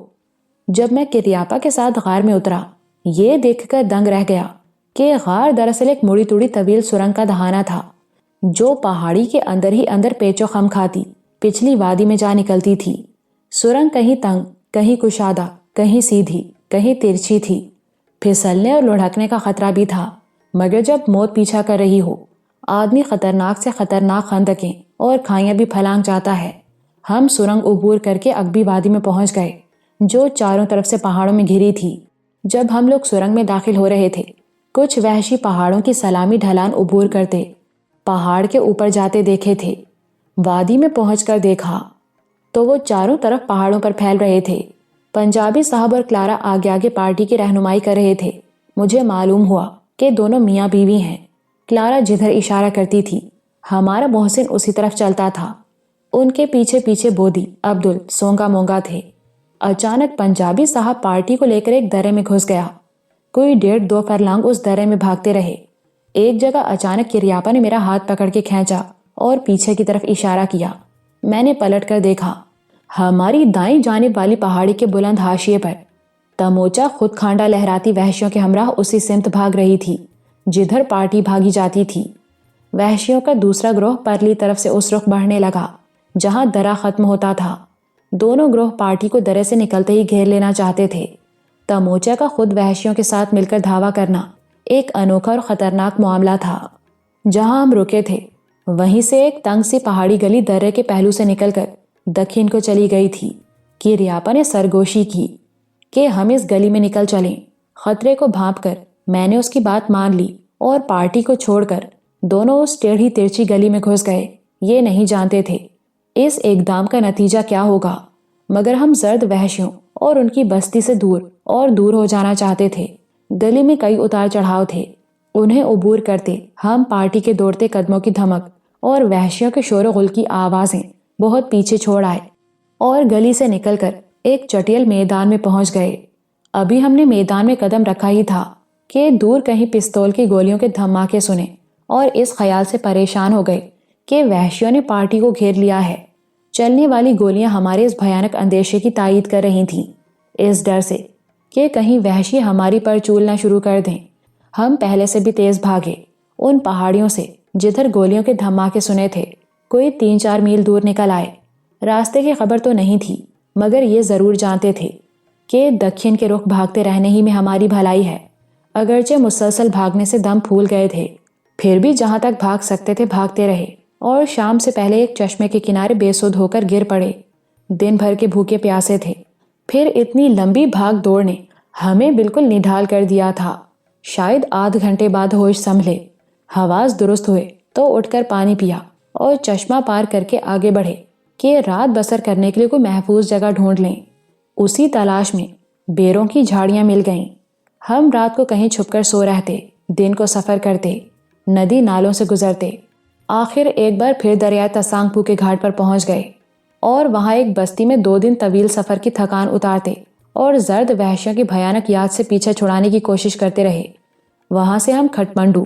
جب میں کریاپا کے ساتھ غار میں اترا، یہ دیکھ کر دنگ رہ گیا کہ غار دراصل ایک مڑی توڑی طویل سرنگ کا دہانہ تھا جو پہاڑی کے اندر ہی اندر پیچ و خم کھاتی پچھلی وادی میں جا نکلتی تھی۔ سرنگ کہیں تنگ، کہیں کشادہ، کہیں سیدھی، کہیں ترچھی تھی۔ پھسلنے اور لڑھکنے کا خطرہ بھی تھا، مگر جب موت پیچھا کر رہی ہو، آدمی خطرناک سے خطرناک خندقیں اور کھائیاں بھی پھلانگ جاتا ہے۔ ہم سرنگ عبور کر کے اگبی وادی میں پہنچ گئے جو چاروں طرف سے پہاڑوں میں گھری تھی۔ جب ہم لوگ سرنگ میں داخل ہو رہے تھے، کچھ وحشی پہاڑوں کی سلامی ڈھلان عبور کرتے پہاڑ کے اوپر جاتے دیکھے تھے۔ وادی میں پہنچ کر دیکھا تو وہ چاروں طرف پہاڑوں پر پھیل رہے تھے۔ پنجابی صاحب اور کلارا آگے آگے پارٹی کی رہنمائی کر رہے تھے۔ مجھے معلوم ہوا کہ دونوں میاں بیوی ہیں۔ کلارا جدھر اشارہ کرتی تھی، ہمارا محسن اسی طرف چلتا تھا۔ ان کے پیچھے پیچھے بودی، عبدل، سونگا مونگا تھے۔ اچانک پنجابی صاحب پارٹی کو لے کر ایک درے میں گھس گیا۔ کوئی 1.5-2 فرلانگ اس درے میں بھاگتے رہے۔ ایک جگہ اچانک کریاپا نے میرا ہاتھ پکڑ کے کھینچا اور پیچھے کی طرف اشارہ کیا۔ میں نے پلٹ کر دیکھا، ہماری دائیں جانب والی پہاڑی کے بلند حاشیے پر تموچا خود کھانڈا لہراتی وحشیوں کے ہمراہ اسی سمت بھاگ رہی تھی جدھر پارٹی بھاگی جاتی تھی۔ وحشیوں کا دوسرا گروہ پرلی طرف سے اس رخ بڑھنے لگا جہاں درہ ختم ہوتا تھا۔ دونوں گروہ پارٹی کو درے سے نکلتے ہی گھیر لینا چاہتے تھے۔ تموچا کا خود وحشیوں کے ساتھ مل کر دھاوا کرنا ایک انوکھا اور خطرناک معاملہ تھا۔ جہاں ہم رکے تھے وہیں سے ایک تنگ سی پہاڑی گلی درے کے پہلو سے نکل کر دکھن کو چلی گئی تھی۔ کریاپا نے سرگوشی کی کہ ہم اس گلی میں نکل چلیں۔ خطرے کو بھانپ کر میں نے اس کی بات مان لی اور پارٹی کو چھوڑ کر دونوں اس ٹیڑھی ترچھی گلی میں گھس گئے۔ یہ نہیں جانتے تھے اس اقدام کا نتیجہ کیا ہوگا، مگر ہم زرد وحشیوں اور ان کی بستی سے دور اور دور ہو جانا چاہتے تھے۔ گلی میں کئی اتار چڑھاؤ تھے، انہیں عبور کرتے ہم پارٹی کے دوڑتے قدموں کی دھمک اور وحشیوں کے شور و غل کی آوازیں بہت پیچھے چھوڑ آئے اور گلی سے نکل کر ایک چٹیل میدان میں پہنچ گئے۔ ابھی ہم نے میدان میں قدم رکھا ہی تھا کہ دور کہیں پستول کی گولیوں کے دھماکے سنے اور اس خیال سے پریشان ہو گئے کہ وحشیوں نے پارٹی کو گھیر لیا ہے۔ چلنے والی گولیاں ہمارے اس بھیانک اندیشے کی تائید کر رہی تھیں۔ اس ڈر سے کہ کہیں وحشی ہماری پرچول نہ شروع کر دیں، ہم پہلے سے بھی تیز بھاگے۔ ان پہاڑیوں سے جدھر گولیوں کے دھماکے سنے تھے کوئی 3-4 میل دور نکل آئے۔ راستے کی خبر تو نہیں تھی، مگر یہ ضرور جانتے تھے کہ دکھن کے رخ بھاگتے رہنے ہی میں ہماری بھلائی ہے۔ اگرچہ مسلسل بھاگنے سے دم پھول گئے تھے، پھر بھی جہاں تک بھاگ سکتے تھے بھاگتے رہے اور شام سے پہلے ایک چشمے کے کنارے بے سود ہو کر گر پڑے۔ دن بھر کے بھوکے پیاسے تھے، پھر اتنی لمبی بھاگ دوڑ نے ہمیں بالکل نڈھال کر دیا تھا۔ شاید آدھ گھنٹے بعد ہوش سنبھلے، حواس درست ہوئے تو اٹھ کر پانی پیا اور چشمہ پار کر کے آگے بڑھے کہ رات بسر کرنے کے لیے کوئی محفوظ جگہ ڈھونڈ لیں۔ اسی تلاش میں بیروں کی جھاڑیاں مل گئیں۔ ہم رات کو کہیں چھپ کر سو رہتے، دن کو سفر کرتے، ندی نالوں سے گزرتے، آخر ایک بار پھر دریائے تسانگ پو کے گھاٹ پر پہنچ گئے اور وہاں ایک بستی میں 2 دن طویل سفر کی تھکان اتارتے اور زرد وحشیوں کی بھیانک یاد سے پیچھے چھڑانے کی کوشش کرتے رہے۔ وہاں سے ہم کھٹمنڈو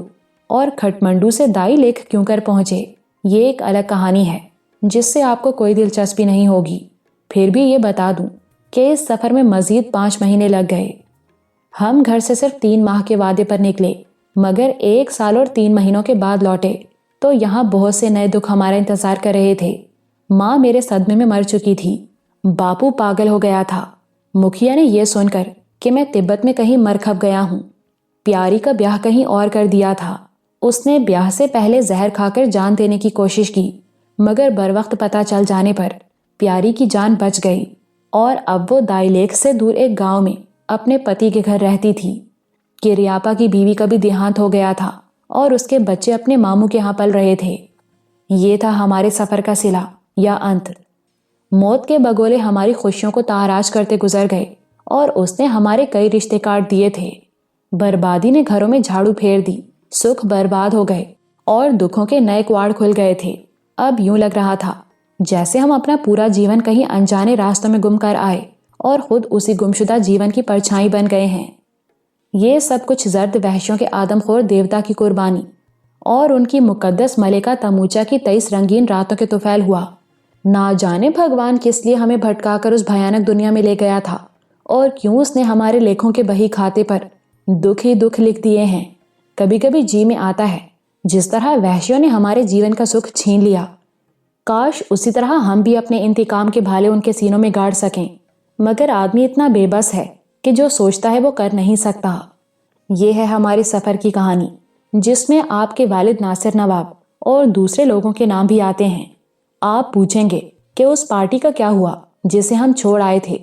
اور کھٹمنڈو سے دائی لیک کیوں کر پہنچے، یہ ایک الگ کہانی ہے جس سے آپ کو کوئی دلچسپی نہیں ہوگی۔ پھر بھی یہ بتا دوں کہ اس سفر میں مزید 5 مہینے لگ گئے۔ ہم گھر سے صرف 3 ماہ کے وعدے پر نکلے، مگر 1 سال اور 3 مہینوں کے بعد لوٹے تو یہاں بہت سے نئے دکھ ہمارا انتظار کر رہے تھے۔ ماں میرے صدمے میں مر چکی تھی، باپو پاگل ہو گیا تھا، مکھیا نے یہ سن کر کہ میں تبت میں کہیں مر کھپ گیا ہوں، پیاری کا بیاہ کہیں اور کر دیا تھا۔ اس نے بیاہ سے پہلے زہر کھا کر جان دینے کی کوشش کی، مگر بروقت پتہ چل جانے پر پیاری کی جان بچ گئی، اور اب وہ دائی لیک سے دور ایک گاؤں میں اپنے پتی کے گھر رہتی تھی۔ کریاپا کی بیوی کا بھی دیہانت ہو گیا تھا اور اس کے بچے اپنے ماموں کے ہاں پل رہے تھے۔ یہ تھا ہمارے سفر کا صلہ یا انت۔ موت کے بگولے ہماری خوشیوں کو تاراج کرتے گزر گئے اور اس نے ہمارے کئی رشتے کاٹ دیے تھے۔ بربادی نے گھروں میں جھاڑو پھیر دی، سکھ برباد ہو گئے اور دکھوں کے نئے کواڑ کھل گئے تھے۔ اب یوں لگ رہا تھا جیسے ہم اپنا پورا جیون کہیں انجانے راستوں میں گم کر آئے اور خود اسی گمشدہ جیون کی پرچھائی بن گئے ہیں۔ یہ سب کچھ زرد وحشیوں کے آدم خور دیوتا کی قربانی اور ان کی مقدس ملکہ تموچا کی 23 رنگین راتوں کے طفیل ہوا۔ نہ جانے بھگوان کس لیے ہمیں بھٹکا کر اس بھیانک دنیا میں لے گیا تھا، اور کیوں اس نے ہمارے لیکھوں کے بہی کھاتے پر دکھ ہی دکھ لکھ دیے ہیں۔ کبھی کبھی جی میں آتا ہے جس طرح وحشیوں نے ہمارے جیون کا سکھ چھین لیا، کاش اسی طرح ہم بھی اپنے انتقام کے بھالے ان کے سینوں میں گاڑ سکیں، مگر آدمی اتنا بے بس ہے کہ جو سوچتا ہے وہ کر نہیں سکتا۔ یہ ہے ہماری سفر کی کہانی، جس میں آپ کے والد ناصر نواب اور دوسرے لوگوں کے نام بھی آتے ہیں۔ آپ پوچھیں گے کہ اس پارٹی کا کیا ہوا جسے ہم چھوڑ آئے تھے،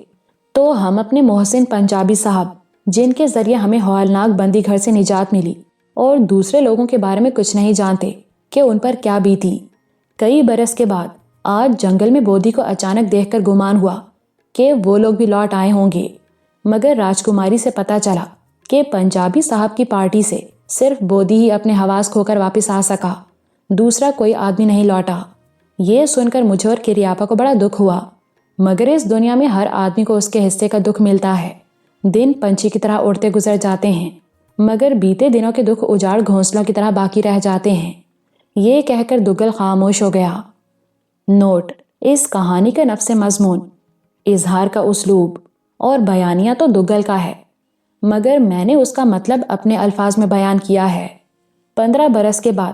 تو ہم اپنے محسن پنجابی صاحب، جن کے ذریعے ہمیں ہولناک بندی گھر سے نجات ملی، اور دوسرے لوگوں کے بارے میں کچھ نہیں جانتے کہ ان پر کیا بیتی۔ کئی برس کے بعد آج جنگل میں بودھی کو اچانک دیکھ کر گمان ہوا کہ وہ لوگ بھی لوٹ آئے ہوں گے، مگر راجکماری سے پتہ چلا کہ پنجابی صاحب کی پارٹی سے صرف بودھی ہی اپنے حواس کھو کر واپس آ سکا، دوسرا کوئی آدمی نہیں لوٹا۔ یہ سن کر مجھے اور کریاپا کو بڑا دکھ ہوا، مگر اس دنیا میں ہر آدمی کو اس کے حصے کا دکھ ملتا ہے۔ دن پنچھی کی طرح اڑتے گزر جاتے ہیں، مگر بیتے دنوں کے دکھ اجاڑ گھونسلوں کی طرح باقی رہ جاتے ہیں۔ یہ کہہ کر دگل خاموش ہو گیا۔ نوٹ: اس کہانی کا نفس مضمون، اظہار کا اسلوب اور بیانیہ تو دگل کا ہے، مگر میں نے اس کا مطلب اپنے الفاظ میں بیان کیا ہے۔ 15 برس کے بعد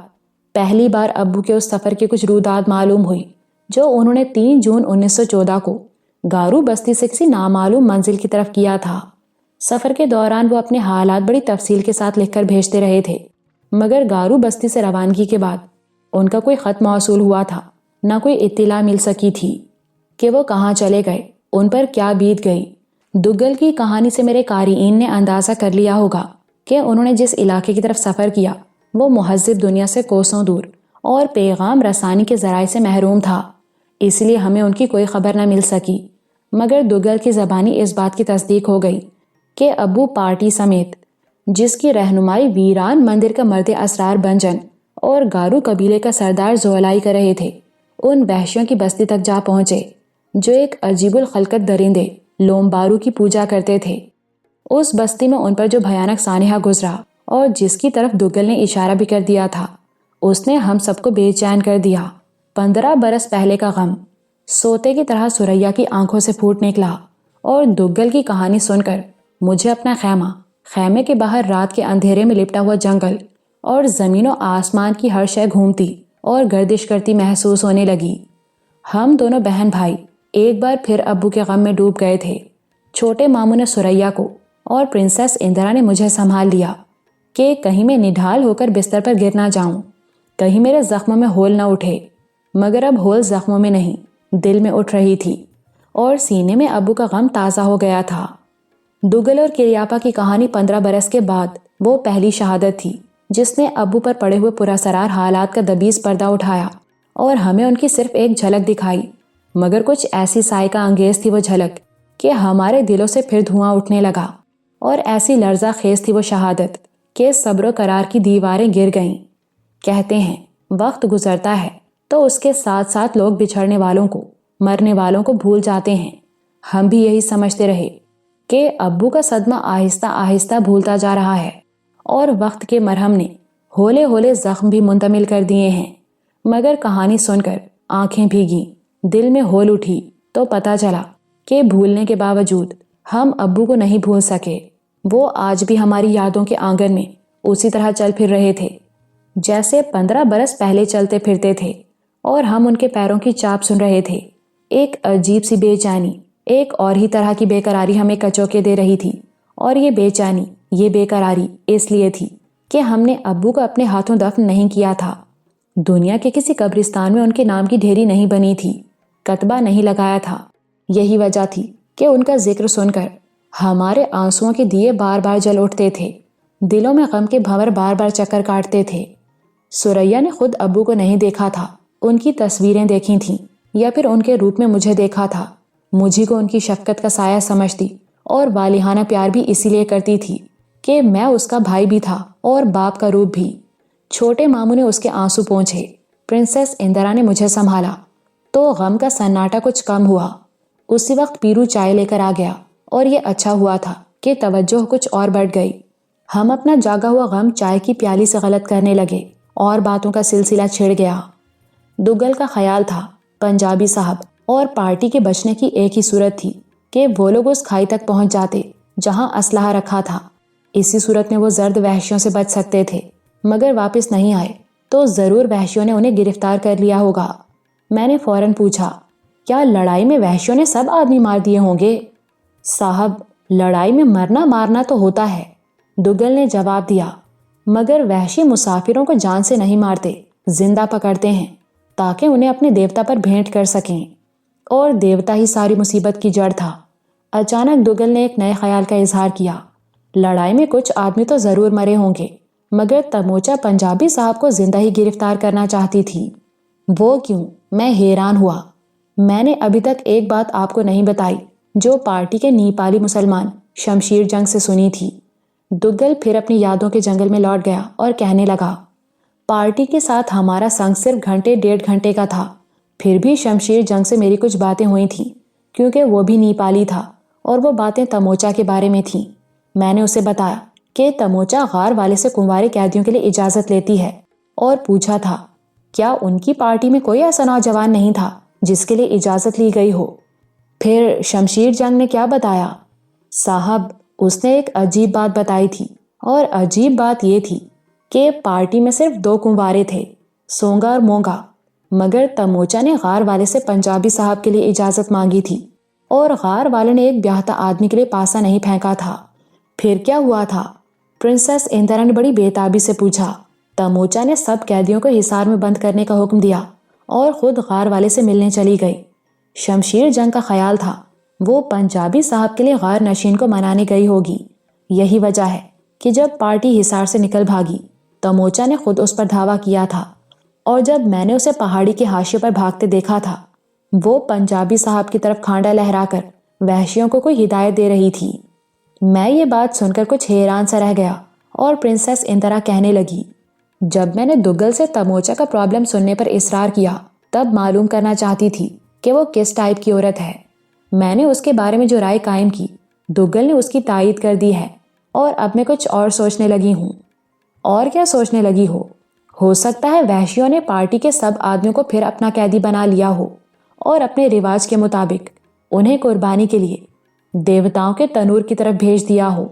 پہلی بار ابو کے اس سفر کی کچھ روداد معلوم ہوئی جو انہوں نے 3 جون 1914 کو گارو بستی سے کسی نامعلوم منزل کی طرف کیا تھا۔ سفر کے دوران وہ اپنے حالات بڑی تفصیل کے ساتھ لکھ کر بھیجتے رہے تھے، مگر گارو بستی سے روانگی کے بعد ان کا کوئی خط موصول ہوا تھا، نہ کوئی اطلاع مل سکی تھی کہ وہ کہاں چلے گئے، ان پر کیا بیت گئی۔ دگل کی کہانی سے میرے قارئین نے اندازہ کر لیا ہوگا کہ انہوں نے جس علاقے کی طرف سفر کیا وہ مہذب دنیا سے کوسوں دور اور پیغام رسانی کے ذرائع سے محروم تھا، اس لیے ہمیں ان کی کوئی خبر نہ مل سکی۔ مگر دگل کی زبانی اس بات کی تصدیق ہو گئی کہ ابو پارٹی سمیت، جس کی رہنمائی ویران مندر کا مرد اسرار بنجن اور گارو قبیلے کا سردار زولائی کر رہے تھے، ان وحشیوں کی بستی تک جا پہنچے جو ایک عجیب الخلقت درندے لومبارو کی پوجا کرتے تھے۔ اس بستی میں ان پر جو بھیانک سانحہ گزرا اور جس کی طرف دگل نے اشارہ بھی کر دیا تھا، اس نے ہم سب کو بے چین کر دیا۔ 15 برس پہلے کا غم سوتے کی طرح سریا کی آنکھوں سے پھوٹ نکلا، اور دگل کی کہانی سن کر مجھے اپنا خیمے کے باہر رات کے اندھیرے میں لپٹا ہوا جنگل اور زمین و آسمان کی ہر شے گھومتی اور گردش کرتی محسوس ہونے لگی۔ ہم دونوں بہن بھائی ایک بار پھر ابو کے غم میں ڈوب گئے تھے۔ چھوٹے ماموں نے سریا کو اور پرنسس اندرا نے مجھے سنبھال لیا کہ کہیں میں نڈھال ہو کر بستر پر گر نہ جاؤں، کہیں میرے زخموں میں ہول نہ اٹھے۔ مگر اب ہول زخموں میں نہیں، دل میں اٹھ رہی تھی، اور سینے میں ابو کا غم تازہ ہو گیا تھا۔ دگل اور کریاپا کی کہانی 15 برس کے بعد وہ پہلی شہادت تھی جس نے ابو پر پڑے ہوئے پراسرار حالات کا دبیز پردہ اٹھایا اور ہمیں ان کی صرف ایک جھلک دکھائی، مگر کچھ ایسی سائقہ انگیز تھی وہ جھلک کہ ہمارے دلوں سے پھر دھواں اٹھنے لگا، اور ایسی لرزہ خیز تھی وہ شہادت کہ صبر و قرار کی دیواریں گر گئیں۔ کہتے ہیں وقت گزرتا ہے تو اس کے ساتھ ساتھ لوگ بچھڑنے والوں کو، مرنے والوں کو بھول جاتے ہیں۔ ہم بھی یہی سمجھتے رہے کہ ابو کا صدمہ آہستہ آہستہ بھولتا جا رہا ہے، اور وقت کے مرہم نے ہولے ہولے زخم بھی منتمل کر دیے ہیں۔ مگر کہانی سن کر آنکھیں بھیگیں، دل میں ہول اٹھی، تو پتہ چلا کہ بھولنے کے باوجود ہم ابو کو نہیں بھول سکے۔ وہ آج بھی ہماری یادوں کے آنگن میں اسی طرح چل پھر رہے تھے جیسے 15 برس پہلے چلتے پھرتے تھے، اور ہم ان کے پیروں کی چاپ سن رہے تھے۔ ایک عجیب سی بے چینی، ایک اور ہی طرح کی بے قراری ہمیں کچوکے دے رہی تھی، اور یہ بے چینی، یہ بے قراری اس لیے تھی کہ ہم نے ابو کو اپنے ہاتھوں دفن نہیں کیا تھا۔ دنیا کے کسی قبرستان میں ان کے نام کی ڈھیری نہیں بنی تھی، کتبہ نہیں لگایا تھا۔ یہی وجہ تھی کہ ان کا ذکر سن کر ہمارے آنسوؤں کے دیے بار بار جل اٹھتے تھے، دلوں میں غم کے بھنور بار بار چکر کاٹتے تھے۔ سوریا نے خود ابو کو نہیں دیکھا تھا، ان کی تصویریں دیکھی تھیں، یا پھر ان کے روپ میں مجھے دیکھا تھا۔ مجھے کو ان کی شفقت کا سایہ سمجھتی اور والہانہ پیار بھی اسی لیے کرتی تھی کہ میں اس کا بھائی بھی تھا اور باپ کا روپ بھی۔ چھوٹے ماموں نے اس کے آنسو پونچھے، پرنسس اندرا نے مجھے سنبھالا، تو غم کا سناٹا کچھ کم ہوا۔ اسی وقت پیرو چائے لے کر آ گیا، اور یہ اچھا ہوا تھا کہ توجہ کچھ اور بڑھ گئی۔ ہم اپنا جاگا ہوا غم چائے کی پیالی سے غلط کرنے لگے اور باتوں کا سلسلہ چھڑ گیا۔ دگل کا خیال تھا پنجابی صاحب اور پارٹی کے بچنے کی ایک ہی صورت تھی کہ وہ لوگ اس کھائی تک پہنچ جاتے جہاں اسلحہ رکھا تھا۔ اسی صورت میں وہ زرد وحشیوں سے بچ سکتے تھے، مگر واپس نہیں آئے تو ضرور وحشیوں نے انہیں گرفتار کر لیا ہوگا۔ میں نے فوراً پوچھا، کیا لڑائی میں وحشیوں نے سب آدمی مار دیے ہوں گے؟ صاحب، لڑائی میں مرنا مارنا تو ہوتا ہے، دگل نے جواب دیا، مگر وحشی مسافروں کو جان سے نہیں مارتے، زندہ پکڑتے ہیں تاکہ انہیں اپنے دیوتا پر بھینٹ کر سکیں، اور دیوتا ہی ساری مصیبت کی جڑ تھا۔ اچانک دگل نے ایک نئے خیال کا اظہار کیا، لڑائی میں کچھ آدمی تو ضرور مرے ہوں گے، مگر تموچا پنجابی صاحب کو زندہ ہی گرفتار کرنا چاہتی تھی۔ وہ کیوں؟ میں حیران ہوا۔ میں نے ابھی تک ایک بات آپ کو نہیں بتائی جو پارٹی کے نیپالی مسلمان شمشیر جنگ سے سنی تھی۔ دگل پھر اپنی یادوں کے جنگل میں لوٹ گیا اور کہنے لگا، پارٹی کے ساتھ ہمارا سنگ صرف گھنٹے 1.5 گھنٹے کا تھا، پھر بھی شمشیر جنگ سے میری کچھ باتیں ہوئی تھیں، کیونکہ وہ بھی نیپالی تھا اور وہ باتیں تموچا کے بارے میں تھیں۔ میں نے اسے بتایا کہ تموچا غار والے سے کنوارے قیدیوں کے لیے اجازت لیتی ہے، اور پوچھا تھا کیا ان کی پارٹی میں کوئی ایسا نوجوان نہیں تھا جس کے لیے اجازت لی گئی ہو۔ پھر شمشیر جنگ نے کیا بتایا؟ صاحب، اس نے ایک عجیب بات بتائی تھی، اور عجیب بات یہ تھی کہ پارٹی میں صرف 2 کنوارے تھے، سونگا اور مونگا، مگر تموچا نے غار والے سے پنجابی صاحب کے لیے اجازت مانگی تھی، اور غار والے نے ایک بیاہتا آدمی کے لیے پاسا نہیں پھینکا تھا۔ پھر کیا ہوا تھا؟ پرنسس اندرا نے بڑی بےتابی سے پوچھا۔ تموچا نے سب قیدیوں کو حصار میں بند کرنے کا حکم دیا اور خود غار والے سے ملنے چلی گئی۔ شمشیر جنگ کا خیال تھا وہ پنجابی صاحب کے لیے غار نشین کو منانے گئی ہوگی۔ یہی وجہ ہے کہ جب پارٹی حصار سے نکل بھاگی، تموچا نے خود اس پر دھاوا کیا تھا، اور جب میں نے اسے پہاڑی کے حاشیے پر بھاگتے دیکھا تھا، وہ پنجابی صاحب کی طرف کھانڈا لہرا کر وحشیوں کو کوئی ہدایت دے رہی تھی۔ میں یہ بات سن کر کچھ حیران سا رہ گیا، اور پرنسس اندرا کہنے لگی، جب میں نے دگل سے تموچا کا پرابلم سننے پر اصرار کیا، تب معلوم کرنا چاہتی تھی کہ وہ کس ٹائپ کی عورت ہے۔ میں نے اس کے بارے میں جو رائے قائم کی، دگل نے اس کی تائید کر دی ہے، اور اب میں کچھ اور سوچنے لگی ہوں۔ اور کیا سوچنے لگی ہو سکتا ہے وحشیوں نے پارٹی کے سب آدمیوں کو پھر اپنا قیدی بنا لیا ہو، اور اپنے رواج کے مطابق انہیں قربانی کے لیے دیوتاؤں کے تنور کی طرف بھیج دیا ہو،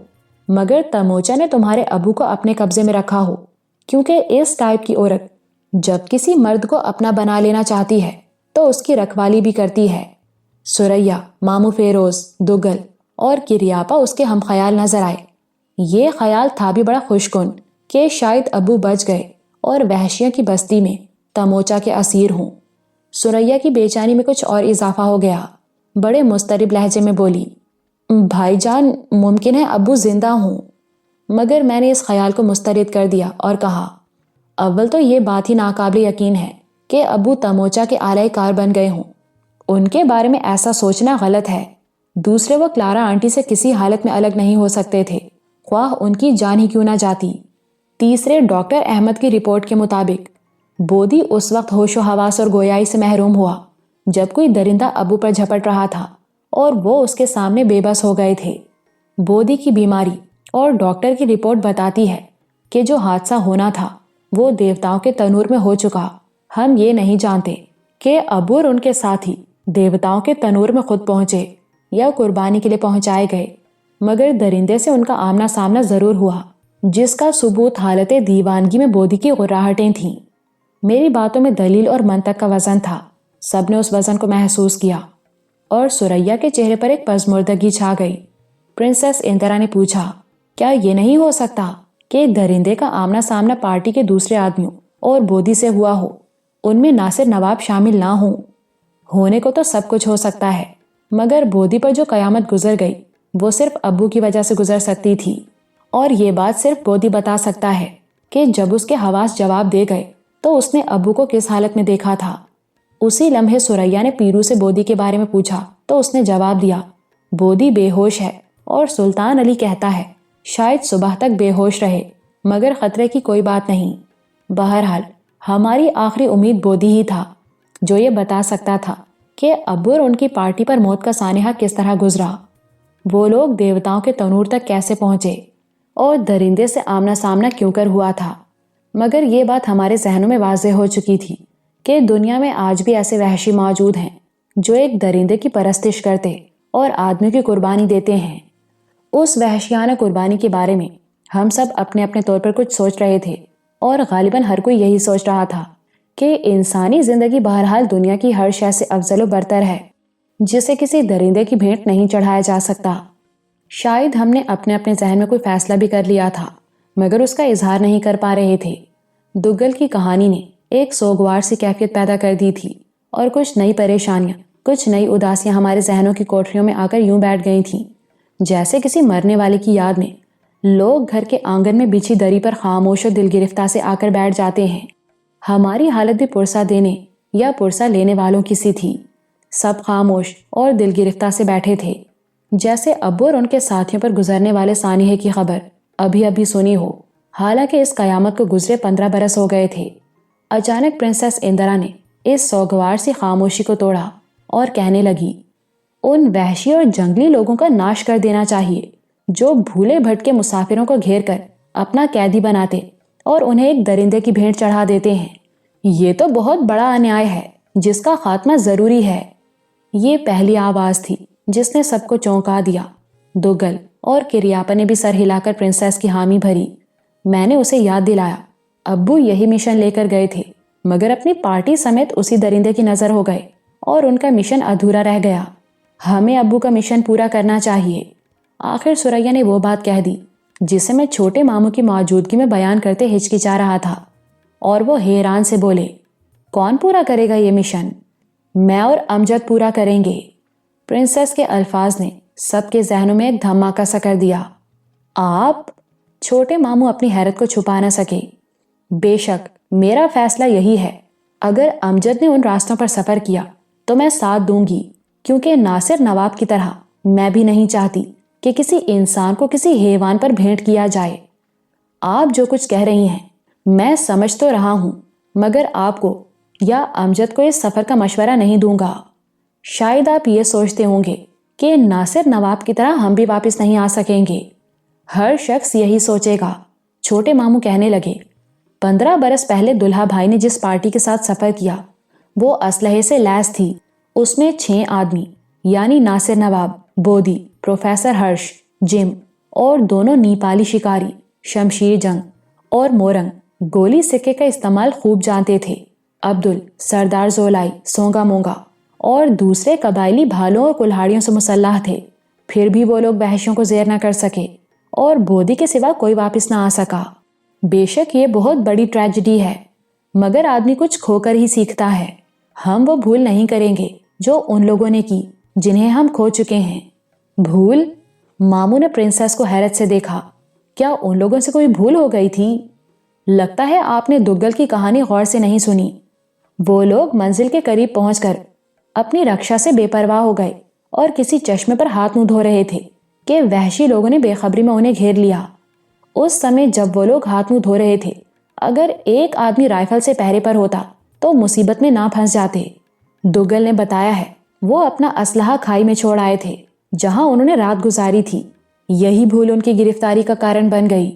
مگر تموچا نے تمہارے ابو کو اپنے قبضے میں رکھا ہو، کیونکہ اس ٹائپ کی عورت جب کسی مرد کو اپنا بنا لینا چاہتی ہے تو اس کی رکھوالی بھی کرتی ہے۔ سوریا، مامو فیروز، دگل اور کریاپا اس کے ہم خیال نظر آئے۔ یہ خیال تھا بھی بڑا خوش کن کہ شاید ابو بچ گئے اور وحشیوں کی بستی میں تموچا کے اسیر ہوں۔ سوریا کی بے چینی میں کچھ اور اضافہ ہو گیا، بڑے مضطرب لہجے میں بولی، بھائی جان، ممکن ہے ابو زندہ ہوں۔ مگر میں نے اس خیال کو مسترد کر دیا اور کہا، اول تو یہ بات ہی ناقابل یقین ہے کہ ابو تموچا کے آلائے کار بن گئے ہوں، ان کے بارے میں ایسا سوچنا غلط ہے۔ دوسرے، وہ کلارا آنٹی سے کسی حالت میں الگ نہیں ہو سکتے تھے، خواہ ان کی جان ہی کیوں نہ جاتی۔ تیسرے، ڈاکٹر احمد کی رپورٹ کے مطابق بودی اس وقت ہوش و حواس اور گویائی سے محروم ہوا جب کوئی درندہ ابو پر جھپٹ رہا تھا، اور وہ اس کے سامنے بے بس ہو گئے تھے۔ بودی کی بیماری اور ڈاکٹر کی رپورٹ بتاتی ہے کہ جو حادثہ ہونا تھا وہ دیوتاؤں کے تنور میں ہو چکا۔ ہم یہ نہیں جانتے کہ ابو اور ان کے ساتھی دیوتاؤں کے تنور میں خود پہنچے یا قربانی کے لیے پہنچائے گئے، مگر درندے سے ان کا آمنا سامنا ضرور ہوا، جس کا ثبوت حالت دیوانگی میں بودی کی غراہٹیں تھیں۔ میری باتوں میں دلیل اور منطق کا وزن تھا۔ سب نے اس وزن کو محسوس کیا اور سریا کے چہرے پر ایک پژمردگی چھا گئی۔ پرنسس اندرا نے پوچھا، کیا یہ نہیں ہو سکتا کہ درندے کا آمنا سامنا پارٹی کے دوسرے آدمیوں اور بودی سے ہوا ہو؟ ان میں ناصر نواب شامل نہ ہوں۔ ہونے کو تو سب کچھ ہو سکتا ہے، مگر بودی پر جو قیامت گزر گئی وہ صرف ابو کی وجہ سے گزر سکتی تھی، اور یہ بات صرف بودی بتا سکتا ہے کہ جب اس کے حواس جواب دے گئے تو اس نے ابو کو کس حالت میں دیکھا تھا۔ اسی لمحے سریا نے پیرو سے بودی کے بارے میں پوچھا تو اس نے جواب دیا، بودی بے ہوش ہے، اور سلطان علی کہتا ہے شاید صبح تک بے ہوش رہے، مگر خطرے کی کوئی بات نہیں۔ بہرحال ہماری آخری امید بودی ہی تھا جو یہ بتا سکتا تھا کہ ابو اور ان کی پارٹی پر موت کا سانحہ کس طرح گزرا، وہ لوگ دیوتاؤں کے تنور تک کیسے پہنچے، اور درندے سے آمنا سامنا کیوں کر ہوا تھا۔ مگر یہ بات ہمارے ذہنوں میں واضح ہو چکی تھی کہ دنیا میں آج بھی ایسے وحشی موجود ہیں جو ایک درندے کی پرستش کرتے اور آدمی کی قربانی دیتے ہیں۔ اس وحشیانہ قربانی کے بارے میں ہم سب اپنے اپنے طور پر کچھ سوچ رہے تھے، اور غالباً ہر کوئی یہی سوچ رہا تھا کہ انسانی زندگی بہرحال دنیا کی ہر شے سے افضل و برتر ہے جسے کسی درندے کی بھیٹ نہیں چڑھایا جا سکتا۔ شاید ہم نے اپنے اپنے ذہن میں کوئی فیصلہ بھی کر لیا تھا، مگر اس کا اظہار نہیں کر پا رہے تھے۔ دگل کی کہانی نے ایک سوگوار سی کیفیت پیدا کر دی تھی، اور کچھ نئی پریشانیاں، کچھ نئی اداسیاں ہمارے ذہنوں کی کوٹریوں میں آ کر یوں بیٹھ گئی تھیں جیسے کسی مرنے والے کی یاد میں لوگ گھر کے آنگن میں بچھی دری پر خاموش و دل گرفتہ سے آ کر بیٹھ جاتے ہیں۔ ہماری حالت بھی پرسہ دینے یا پرسہ لینے والوں کی سی تھی۔ سب خاموش اور دل گرفتہ سے بیٹھے تھے، جیسے ابو اور ان کے ساتھیوں پر گزرنے والے سانحے کی خبر ابھی ابھی سنی ہو، حالانکہ اس قیامت کو گزرے 15 برس ہو گئے تھے۔ اچانک پرنسس اندرا نے اس سوگوار سی خاموشی کو توڑا اور کہنے لگی، ان وحشی اور جنگلی لوگوں کا ناش کر دینا چاہیے جو بھولے بھٹکے مسافروں کو گھیر کر اپنا قیدی بناتے اور انہیں ایک درندے کی بھیٹ چڑھا دیتے ہیں۔ یہ تو بہت بڑا انیائے ہے جس کا خاتمہ ضروری ہے۔ یہ پہلی آواز تھی جس نے سب کو چونکا دیا۔ دگل اور کریاپا نے بھی سر ہلا کر پرنسس کی حامی بھری۔ میں نے اسے یاد دلایا، ابو یہی مشن لے کر گئے تھے، مگر اپنی پارٹی سمیت اسی درندے کی نظر ہو گئے اور ان کا مشن ادھورا رہ گیا۔ ہمیں ابو کا مشن پورا کرنا چاہیے۔ آخر سریا نے وہ بات کہہ دی جسے میں چھوٹے ماموں کی موجودگی میں بیان کرتے ہچکچا رہا تھا، اور وہ حیران سے بولے، کون پورا کرے گا یہ مشن؟ میں اور امجد پورا کریں گے۔ پرنسس کے الفاظ نے سب کے ذہنوں میں ایک دھماکہ سا کر دیا۔ آپ؟ چھوٹے ماموں اپنی حیرت کو چھپا نہ سکے۔ بے شک میرا فیصلہ یہی ہے، اگر امجد نے ان راستوں پر سفر کیا تو میں ساتھ دوں گی، کیونکہ ناصر نواب کی طرح میں بھی نہیں چاہتی کہ کسی انسان کو کسی حیوان پر بھینٹ کیا جائے۔ آپ جو کچھ کہہ رہی ہیں میں سمجھ تو رہا ہوں، مگر آپ کو یا امجد کو اس سفر کا مشورہ نہیں دوں گا۔ شاید آپ یہ سوچتے ہوں گے کہ ناصر نواب کی طرح ہم بھی واپس نہیں آ سکیں گے۔ ہر شخص یہی سوچے گا، چھوٹے ماموں کہنے لگے۔ 15 برس پہلے دلہا بھائی نے جس پارٹی کے ساتھ سفر کیا وہ اسلحے سے لیس تھی۔ اس میں 6 آدمی یعنی ناصر نواب، بودی، پروفیسر ہرش، جم اور دونوں نیپالی شکاری شمشیر جنگ اور مورنگ گولی سکے کا استعمال خوب جانتے تھے۔ عبدل، سردار زولائی، سونگا مونگا اور دوسرے قبائلی بھالوں اور کلہاڑیوں سے مسلح تھے۔ پھر بھی وہ لوگ وحشیوں کو زیر نہ کر سکے، اور بودی کے سوا کوئی واپس نہ آ سکا۔ بے شک یہ بہت بڑی ٹریجڈی ہے، مگر آدمی کچھ کھو کر ہی سیکھتا ہے۔ ہم وہ بھول نہیں کریں گے جو ان لوگوں نے کی جنہیں ہم کھو چکے ہیں۔ بھول؟ ماموں نے پرنسس کو حیرت سے دیکھا۔ کیا ان لوگوں سے کوئی بھول ہو گئی تھی؟ لگتا ہے آپ نے دگل کی کہانی غور سے نہیں سنی۔ وہ لوگ منزل کے قریب پہنچ کر اپنی رکشا سے بے پرواہ ہو گئے اور کسی چشمے پر ہاتھ منہ دھو رہے تھے کہ وحشی لوگوں نے بے خبری میں انہیں گھیر لیا۔ اس سمے جب وہ لوگ ہاتھ منہ دھو رہے تھے، اگر ایک آدمی رائفل سے پہرے پر ہوتا تو مصیبت میں نہ پھنس جاتے۔ دگل نے بتایا ہے وہ اپنا اسلحہ کھائی میں چھوڑ آئے تھے جہاں انہوں نے رات گزاری تھی۔ یہی بھول ان کی گرفتاری کا کارن بن گئی۔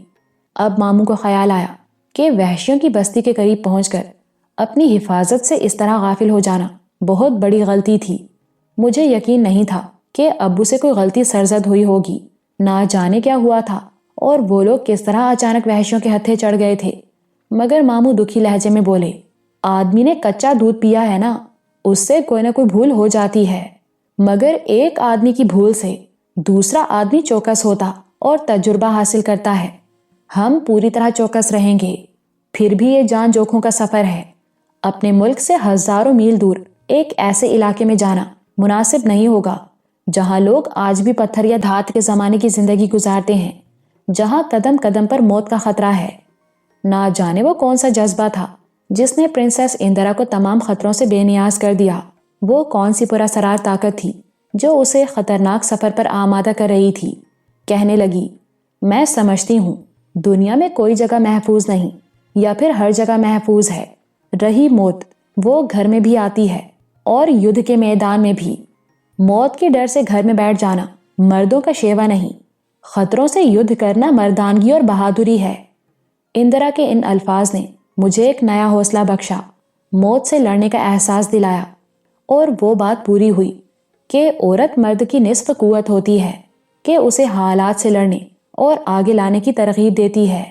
اب ماموں کو خیال آیا کہ وحشیوں کی بستی کے قریب پہنچ کر اپنی حفاظت سے اس طرح غافل ہو جانا بہت بڑی غلطی تھی۔ مجھے یقین نہیں تھا کہ ابو سے کوئی غلطی سرزد ہوئی ہوگی۔ نہ جانے کیا ہوا تھا اور وہ لوگ کس طرح اچانک وحشیوں کے ہتھے چڑھ گئے تھے، مگر ماموں دکھی لہجے میں بولے، آدمی نے کچا دودھ پیا ہے نا، اس سے کوئی نہ کوئی بھول ہو جاتی ہے، مگر ایک آدمی کی بھول سے دوسرا آدمی چوکس ہوتا اور تجربہ حاصل کرتا ہے۔ ہم پوری طرح چوکس رہیں گے، پھر بھی یہ جان جوکھوں کا سفر ہے۔ اپنے ملک سے ہزاروں میل دور ایک ایسے علاقے میں جانا مناسب نہیں ہوگا جہاں لوگ آج بھی پتھر یا دھات کے زمانے کی زندگی گزارتے ہیں، جہاں قدم قدم پر موت کا خطرہ ہے۔ نہ جانے وہ کون سا جذبہ تھا جس نے پرنسس اندرا کو تمام خطروں سے بے نیاز کر دیا، وہ کون سی پراسرار طاقت تھی جو اسے خطرناک سفر پر آمادہ کر رہی تھی۔ کہنے لگی، میں سمجھتی ہوں دنیا میں کوئی جگہ محفوظ نہیں، یا پھر ہر جگہ محفوظ ہے۔ رہی موت، وہ گھر میں بھی آتی ہے اور یدھ کے میدان میں بھی۔ موت کے ڈر سے گھر میں بیٹھ جانا مردوں کا شیوا نہیں، خطروں سے یدھ کرنا مردانگی اور بہادری ہے۔ اندرا کے ان الفاظ نے مجھے ایک نیا حوصلہ بخشا، موت سے لڑنے کا احساس دلایا، اور وہ بات پوری ہوئی کہ عورت مرد کی نصف قوت ہوتی ہے کہ اسے حالات سے لڑنے اور آگے لانے کی ترغیب دیتی ہے۔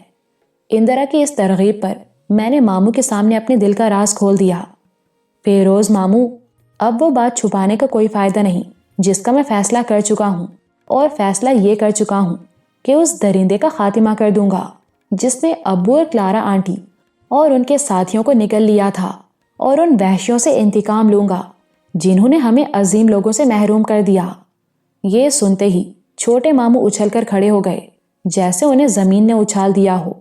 اندرا کی اس ترغیب پر میں نے ماموں کے سامنے اپنے دل کا راز کھول دیا۔ فیروز ماموں، اب وہ بات چھپانے کا کوئی فائدہ نہیں جس کا میں فیصلہ کر چکا ہوں، اور فیصلہ یہ کر چکا ہوں کہ اس درندے کا خاتمہ کر دوں گا جس نے ابو اور کلارا آنٹی اور ان کے ساتھیوں کو نگل لیا تھا، اور ان وحشیوں سے انتقام لوں گا جنہوں نے ہمیں عظیم لوگوں سے محروم کر دیا۔ یہ سنتے ہی چھوٹے ماموں اچھل کر کھڑے ہو گئے جیسے انہیں زمین نے اچھال دیا ہو۔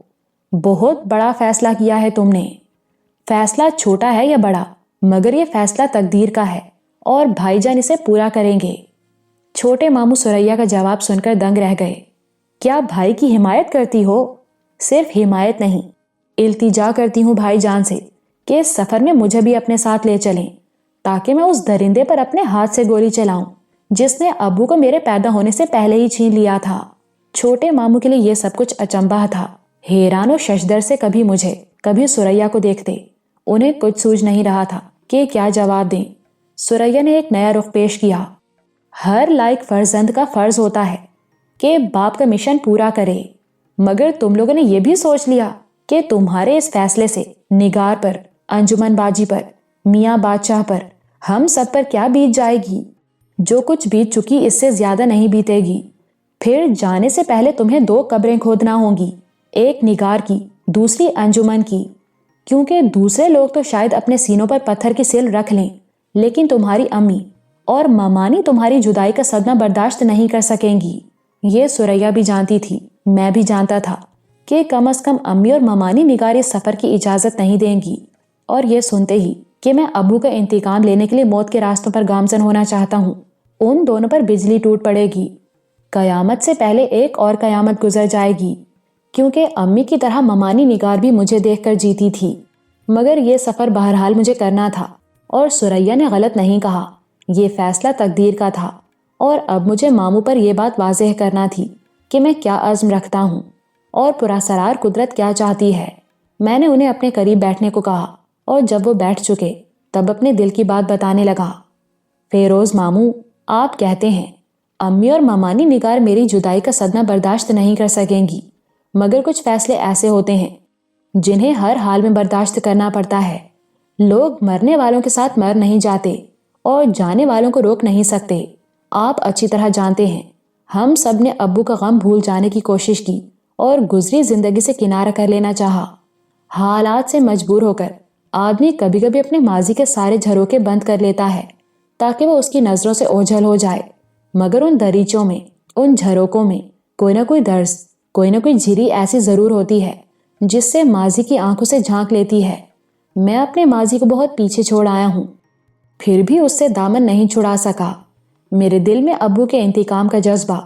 بہت بڑا فیصلہ کیا ہے تم نے۔ فیصلہ چھوٹا ہے یا بڑا، مگر یہ فیصلہ تقدیر کا ہے اور بھائی جان اسے پورا کریں گے۔ چھوٹے ماموں سریا کا جواب سن کر دنگ رہ گئے۔ کیا بھائی کی حمایت کرتی ہو؟ صرف حمایت نہیں، التجا کرتی ہوں بھائی جان سے کہ اس سفر میں مجھے بھی اپنے ساتھ لے چلیں، تاکہ میں اس درندے پر اپنے ہاتھ سے گولی چلاؤں جس نے ابو کو میرے پیدا ہونے سے پہلے ہی چھین لیا تھا۔ چھوٹے ماموں کے لیے یہ سب کچھ اچنبھا تھا۔ حیران و ششدر سے کبھی مجھے کبھی سریا کو دیکھتے، انہیں کچھ سوجھ نہیں رہا تھا کہ کیا جواب دیں۔ سریا نے ایک نیا رخ پیش کیا۔ ہر لائق فرزند کا فرض ہوتا ہے کہ باپ کا مشن پورا کرے، مگر تم لوگوں نے یہ بھی سوچ لیا کہ تمہارے اس فیصلے سے نگار پر، انجمن باجی پر، میاں بادشاہ پر، ہم سب پر کیا بیت جائے گی؟ جو کچھ بیت چکی اس سے زیادہ نہیں بیتے گی۔ پھر جانے سے پہلے تمہیں 2 قبریں کھودنا ہوں گی، ایک نگار کی، دوسری انجمن کی، کیونکہ دوسرے لوگ تو شاید اپنے سینوں پر پتھر کی سیل رکھ لیں، لیکن تمہاری امی اور ممانی تمہاری جدائی کا صدمہ برداشت نہیں کر سکیں گی۔ یہ سریا بھی جانتی تھی، میں بھی جانتا تھا کہ کم از کم امی اور ممانی نگار اس سفر کی اجازت نہیں دیں گی، اور یہ سنتے ہی کہ میں ابو کا انتقام لینے کے لیے موت کے راستوں پر گامزن ہونا چاہتا ہوں، ان دونوں پر بجلی ٹوٹ پڑے گی۔ قیامت سے پہلے ایک اور قیامت گزر جائے گی، کیونکہ امی کی طرح ممانی نگار بھی مجھے دیکھ کر جیتی تھی، مگر یہ سفر بہرحال مجھے کرنا تھا، اور سریا نے غلط نہیں کہا، یہ فیصلہ تقدیر کا تھا، اور اب مجھے ماموں پر یہ بات واضح کرنا تھی کہ میں کیا عزم رکھتا ہوں اور پراسرار قدرت کیا چاہتی ہے۔ میں نے انہیں اپنے قریب بیٹھنے کو کہا، اور جب وہ بیٹھ چکے تب اپنے دل کی بات بتانے لگا۔ فیروز ماموں، آپ کہتے ہیں امی اور ممانی نگار میری جدائی کا صدمہ برداشت نہیں کر سکیں گی، مگر کچھ فیصلے ایسے ہوتے ہیں جنہیں ہر حال میں برداشت کرنا پڑتا ہے۔ لوگ مرنے والوں کے ساتھ مر نہیں جاتے اور جانے والوں کو روک نہیں سکتے۔ آپ اچھی طرح جانتے ہیں ہم سب نے ابو کا غم بھول جانے کی کوشش کی اور گزری زندگی سے کنارہ کر لینا چاہا۔ حالات سے مجبور ہو کر آدمی کبھی کبھی اپنے ماضی کے سارے جھروکے بند کر لیتا ہے تاکہ وہ اس کی نظروں سے اوجھل ہو جائے، مگر ان دریچوں میں، ان جھروکوں میں کوئی نہ کوئی درس، کوئی نہ کوئی جھری ایسی ضرور ہوتی ہے جس سے ماضی کی آنکھوں سے جھانک لیتی ہے۔ میں اپنے ماضی کو بہت پیچھے چھوڑ آیا ہوں، پھر بھی اس سے دامن نہیں چھڑا سکا۔ میرے دل میں ابو کے انتقام کا جذبہ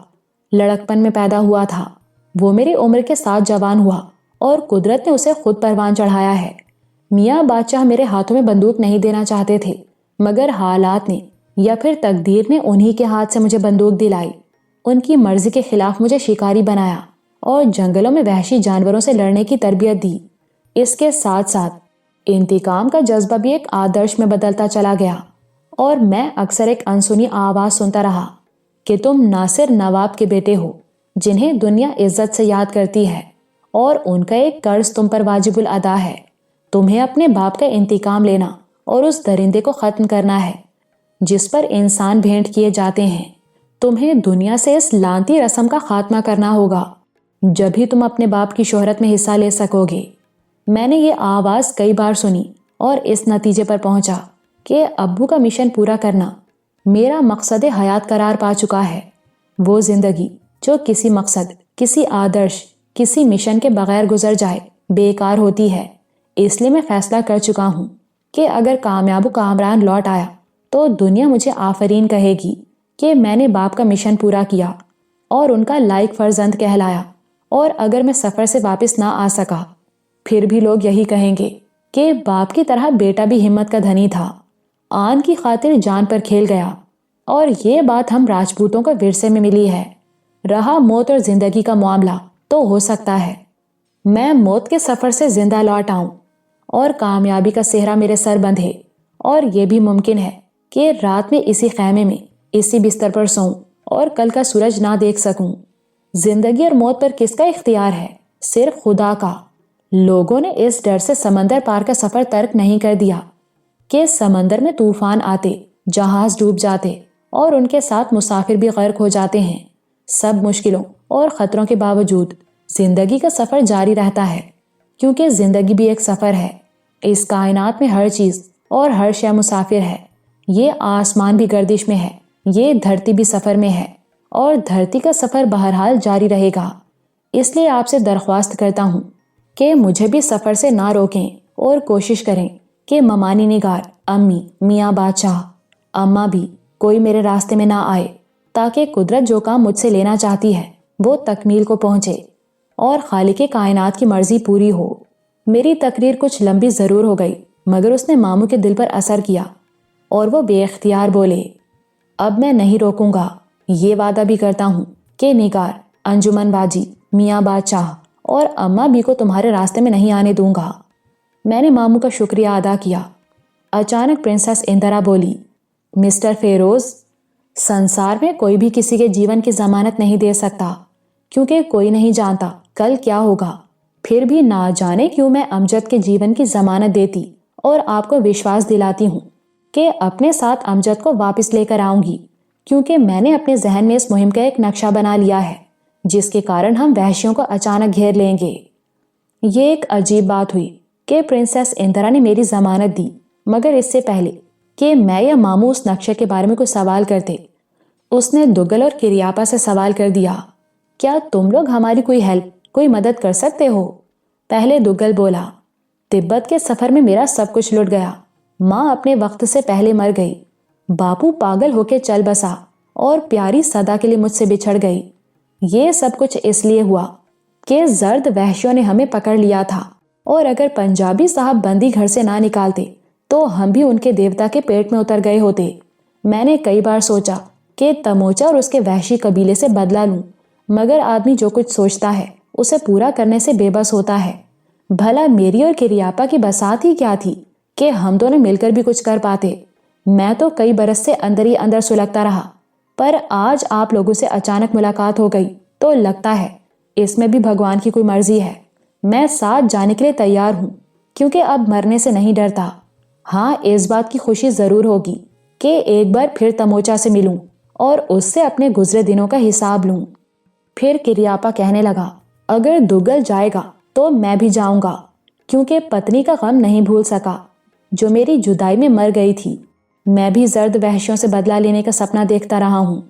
لڑکپن میں پیدا ہوا تھا۔ وہ میری عمر کے ساتھ جوان ہوا اور قدرت نے اسے خود پروان چڑھایا ہے۔ میاں بادشاہ میرے ہاتھوں میں بندوق نہیں دینا چاہتے تھے، مگر حالات نے یا پھر تقدیر نے انہی کے ہاتھ سے مجھے بندوق دلائی۔ ان کی مرضی کے خلاف مجھے شکاری بنایا اور جنگلوں میں وحشی جانوروں سے لڑنے کی تربیت دی۔ اس کے ساتھ ساتھ انتقام کا جذبہ بھی ایک آدرش میں بدلتا چلا گیا، اور میں اکثر ایک انسنی آواز سنتا رہا کہ تم ناصر نواب کے بیٹے ہو جنہیں دنیا عزت سے یاد کرتی ہے، اور ان کا ایک قرض تم پر واجب الادا ہے۔ تمہیں اپنے باپ کا انتقام لینا اور اس درندے کو ختم کرنا ہے جس پر انسان بھینٹ کیے جاتے ہیں۔ تمہیں دنیا سے اس لعنتی رسم کا خاتمہ کرنا ہوگا، جب ہی تم اپنے باپ کی شہرت میں حصہ لے سکو گے۔ میں نے یہ آواز کئی بار سنی اور اس نتیجے پر پہنچا کہ ابو کا مشن پورا کرنا میرا مقصد حیات قرار پا چکا ہے۔ وہ زندگی جو کسی مقصد، کسی آدرش، کسی مشن کے بغیر گزر جائے بیکار ہوتی ہے۔ اس لیے میں فیصلہ کر چکا ہوں کہ اگر کامیاب کامران لوٹ آیا تو دنیا مجھے آفرین کہے گی کہ میں نے باپ کا مشن پورا کیا اور ان کا لائق فرزند کہلایا، اور اگر میں سفر سے واپس نہ آ سکا پھر بھی لوگ یہی کہیں گے کہ باپ کی طرح بیٹا بھی ہمت کا دھنی تھا، آن کی خاطر جان پر کھیل گیا۔ اور یہ بات ہم راجپوتوں کو ورثے میں ملی ہے۔ رہا موت اور زندگی کا معاملہ تو ہو سکتا ہے میں موت کے سفر سے زندہ لوٹ آؤں اور کامیابی کا صحرا میرے سر بندھے، اور یہ بھی ممکن ہے کہ رات میں اسی خیمے میں اسی بستر پر سوؤں اور کل کا سورج نہ دیکھ سکوں۔ زندگی اور موت پر کس کا اختیار ہے؟ صرف خدا کا۔ لوگوں نے اس ڈر سے سمندر پار کا سفر ترک نہیں کر دیا کہ سمندر میں طوفان آتے، جہاز ڈوب جاتے اور ان کے ساتھ مسافر بھی غرق ہو جاتے ہیں۔ سب مشکلوں اور خطروں کے باوجود زندگی کا سفر جاری رہتا ہے، کیونکہ زندگی بھی ایک سفر ہے۔ اس کائنات میں ہر چیز اور ہر شے مسافر ہے۔ یہ آسمان بھی گردش میں ہے، یہ دھرتی بھی سفر میں ہے، اور دھرتی کا سفر بہرحال جاری رہے گا۔ اس لیے آپ سے درخواست کرتا ہوں کہ مجھے بھی سفر سے نہ روکیں اور کوشش کریں کہ ممانی نگار، امی، میاں بادشاہ، اماں بھی کوئی میرے راستے میں نہ آئے، تاکہ قدرت جو کام مجھ سے لینا چاہتی ہے وہ تکمیل کو پہنچے اور خالق کائنات کی مرضی پوری ہو۔ میری تقریر کچھ لمبی ضرور ہو گئی، مگر اس نے ماموں کے دل پر اثر کیا اور وہ بے اختیار بولے، اب میں نہیں روکوں گا۔ یہ وعدہ بھی کرتا ہوں کہ نگار، انجمن باجی، میاں بادشاہ اور اماں بھی کو تمہارے راستے میں نہیں آنے دوں گا۔ میں نے ماموں کا شکریہ ادا کیا۔ اچانک پرنسس اندرا بولی، مسٹر فیروز، سنسار میں کوئی بھی کسی کے جیون کی ضمانت نہیں دے سکتا، کیونکہ کوئی نہیں جانتا کل کیا ہوگا۔ پھر بھی نہ جانے کیوں میں امجد کے جیون کی ضمانت دیتی اور آپ کو وشواس دلاتی ہوں کہ اپنے ساتھ امجد کو واپس لے کر آؤں گی، کیونکہ میں نے اپنے ذہن میں اس مہم کا ایک نقشہ بنا لیا ہے جس کے کارن ہم وحشیوں کو اچانک گھیر لیں گے۔ یہ ایک عجیب بات ہوئی کہ پرنسس اندرا نے میری ضمانت دی، مگر اس سے پہلے کہ میں یا ماموں اس نقشے کے بارے میں کوئی سوال کرتے، اس نے دگل اور کریاپا سے سوال کر دیا، کیا تم لوگ ہماری کوئی ہیلپ، کوئی مدد کر سکتے ہو؟ پہلے دگل بولا، تبت کے سفر میں میرا سب کچھ لٹ گیا، ماں اپنے وقت سے پہلے مر گئی، باپو پاگل ہو کے چل بسا اور پیاری صدا کے لیے مجھ سے بچھڑ گئی۔ یہ سب کچھ اس لیے ہوا کہ زرد وحشیوں نے ہمیں پکڑ لیا تھا، اور اگر پنجابی صاحب بندی گھر سے نہ نکالتے تو ہم بھی ان کے دیوتا کے پیٹ میں اتر گئے ہوتے۔ میں نے کئی بار سوچا کہ تموچا اور اس کے وحشی قبیلے سے بدلہ لوں، مگر آدمی جو کچھ سوچتا ہے اسے پورا کرنے سے بے بس ہوتا ہے۔ بھلا میری اور کریاپا کی بساط ہی کیا تھی کہ ہم دونوں مل کر بھی کچھ کر پاتے۔ میں تو کئی برس سے اندر ہی اندر سلگتا رہا، پر آج آپ لوگوں سے اچانک ملاقات ہو گئی تو لگتا ہے اس میں بھی بھگوان کی کوئی مرضی ہے۔ میں ساتھ جانے کے لیے تیار ہوں، کیونکہ اب مرنے سے نہیں ڈرتا۔ ہاں، اس بات کی خوشی ضرور ہوگی کہ ایک بار پھر تموچا سے ملوں اور اس سے اپنے گزرے دنوں کا حساب لوں۔ پھر کریاپا کہنے لگا، اگر دگل جائے گا تو میں بھی جاؤں گا، کیونکہ پتنی کا غم نہیں بھول سکا جو میری جدائی میں مر گئی تھی۔ میں بھی زرد وحشیوں سے بدلہ لینے کا سپنا دیکھتا رہا ہوں۔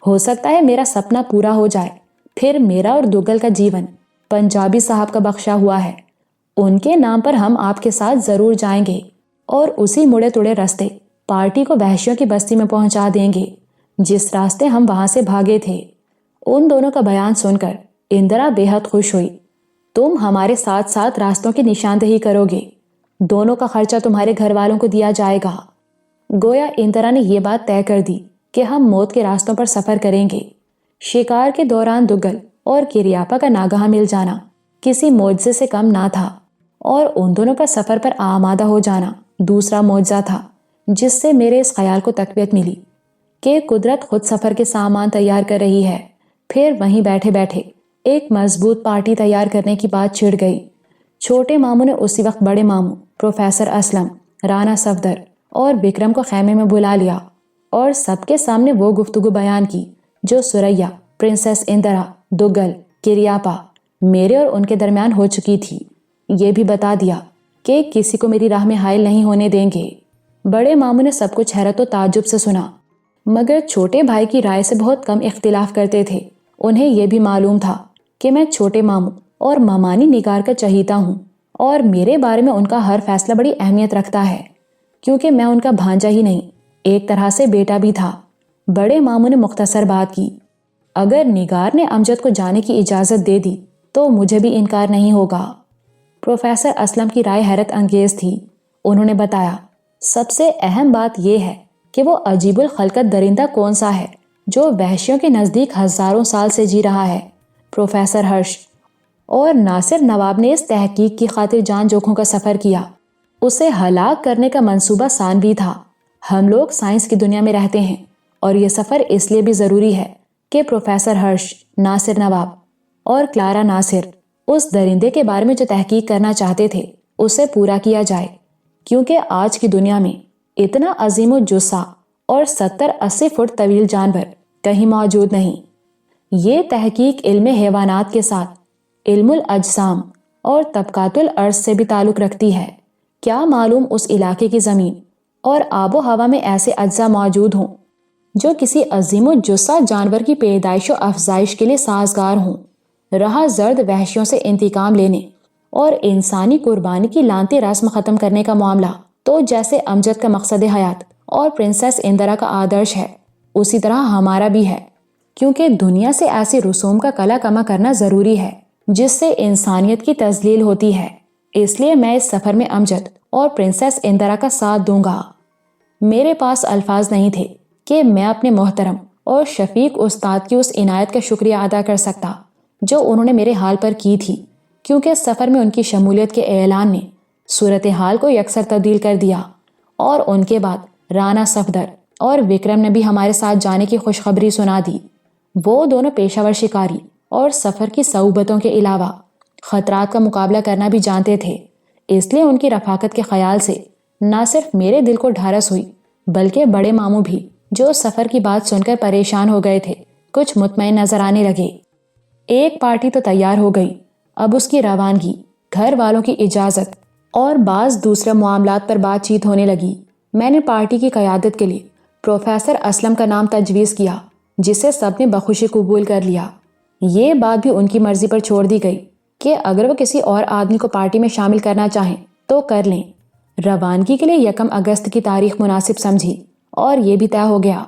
ہو سکتا ہے میرا سپنا پورا ہو جائے، پھر میرا اور دگل کا جیون پنجابی صاحب کا بخشا ہوا ہے، ان کے نام پر ہم آپ کے ساتھ ضرور جائیں گے اور اسی مڑے تڑے راستے پارٹی کو وحشیوں کی بستی میں پہنچا دیں گے جس راستے ہم وہاں سے بھاگے تھے۔ ان دونوں کا بیان سن کر اندرا بے حد خوش ہوئی۔ تم ہمارے ساتھ ساتھ راستوں کی نشاندہی کرو گے، دونوں کا خرچہ تمہارے گھر والوں کو دیا جائے گا۔ گویا اندرا نے یہ بات طے کر دی کہ ہم موت کے راستوں پر سفر کریں گے۔ شکار کے دوران دگل اور کریاپا کا ناگہاں مل جانا کسی معجزے سے کم نہ تھا، اور ان دونوں کا سفر پر آمادہ ہو جانا دوسرا معجزہ تھا جس سے میرے اس خیال کو تقویت ملی کہ قدرت خود سفر کے سامان تیار کر رہی ہے۔ پھر وہیں بیٹھے بیٹھے ایک مضبوط پارٹی تیار کرنے کی بات چھڑ گئی۔ چھوٹے ماموں نے اسی وقت بڑے ماموں پروفیسر اسلم، رانا صفدر اور وکرم کو خیمے میں بلا لیا اور سب کے سامنے وہ گفتگو بیان کی جو سریا، پرنسس اندرا، دگل، کریاپا میرے اور ان کے درمیان ہو چکی تھی۔ یہ بھی بتا دیا کہ کسی کو میری راہ میں حائل نہیں ہونے دیں گے۔ بڑے ماموں نے سب کچھ حیرت و تعجب سے سنا، مگر چھوٹے بھائی کی رائے سے بہت کم اختلاف کرتے تھے۔ انہیں یہ بھی معلوم تھا کہ میں چھوٹے ماموں اور مامانی نگار کا چہیتا ہوں اور میرے بارے میں ان کا ہر فیصلہ بڑی اہمیت رکھتا ہے، کیونکہ میں ان کا بھانجا ہی نہیں، ایک طرح سے بیٹا بھی تھا۔ بڑے ماموں نے مختصر بات کی، اگر نگار نے امجد کو جانے کی اجازت دے دی تو مجھے بھی انکار نہیں ہوگا۔ پروفیسر اسلم کی رائے حیرت انگیز تھی۔ انہوں نے بتایا، سب سے اہم بات یہ ہے کہ وہ عجیب الخلقت درندہ کون سا ہے جو وحشیوں کے نزدیک ہزاروں سال سے جی رہا ہے۔ پروفیسر ہرش اور ناصر نواب نے اس تحقیق کی خاطر جان جوکھوں کا سفر کیا۔ اسے ہلاک کرنے کا منصوبہ ثانوی تھا۔ ہم لوگ سائنس کی دنیا میں رہتے ہیں اور یہ سفر اس لیے بھی ضروری ہے کہ پروفیسر ہرش، ناصر نواب اور کلارا ناصر اس درندے کے بارے میں جو تحقیق کرنا چاہتے تھے اسے پورا کیا جائے، کیونکہ آج کی دنیا میں اتنا عظیم الجثہ اور 70-80 فٹ طویل جانور کہیں موجود نہیں۔ یہ تحقیق علم حیوانات کے ساتھ علم الاجسام اور طبقات الارض سے بھی تعلق رکھتی ہے۔ کیا معلوم اس علاقے کی زمین اور آب و ہوا میں ایسے اجزاء موجود ہوں جو کسی عظیم الجثہ جانور کی پیدائش و افزائش کے لیے سازگار ہوں۔ رہا زرد وحشیوں سے انتقام لینے اور انسانی قربانی کی لعنتی رسم ختم کرنے کا معاملہ، تو جیسے امجد کا مقصد حیات اور پرنسس اندرا کا آدرش ہے اسی طرح ہمارا بھی ہے، کیونکہ دنیا سے ایسی رسوم کا کلا کما کرنا ضروری ہے جس سے انسانیت کی تذلیل ہوتی ہے۔ اس لیے میں اس سفر میں امجد اور پرنسس اندرا کا ساتھ دوں گا۔ میرے پاس الفاظ نہیں تھے کہ میں اپنے محترم اور شفیق استاد کی اس عنایت کا شکریہ ادا کر سکتا جو انہوں نے میرے حال پر کی تھی، کیونکہ سفر میں ان کی شمولیت کے اعلان نے صورتحال کو یکسر تبدیل کر دیا، اور ان کے بعد رانا صفدر اور وکرم نے بھی ہمارے ساتھ جانے کی خوشخبری سنا دی۔ وہ دونوں پیشہ ور شکاری اور سفر کی صعوبتوں کے علاوہ خطرات کا مقابلہ کرنا بھی جانتے تھے، اس لیے ان کی رفاقت کے خیال سے نہ صرف میرے دل کو ڈھارس ہوئی بلکہ بڑے ماموں بھی، جو سفر کی بات سن کر پریشان ہو گئے تھے، کچھ مطمئن نظر آنے لگے۔ ایک پارٹی تو تیار ہو گئی، اب اس کی روانگی، گھر والوں کی اجازت اور بعض دوسرے معاملات پر بات چیت ہونے لگی۔ میں نے پارٹی کی قیادت کے لیے پروفیسر اسلم کا نام تجویز کیا، جسے سب نے بخوشی قبول کر لیا۔ یہ بات بھی ان کی مرضی پر چھوڑ دی گئی کہ اگر وہ کسی اور آدمی کو پارٹی میں شامل کرنا چاہیں تو کر لیں۔ روانگی کے لیے 1 اگست کی تاریخ مناسب سمجھی، اور یہ بھی طے ہو گیا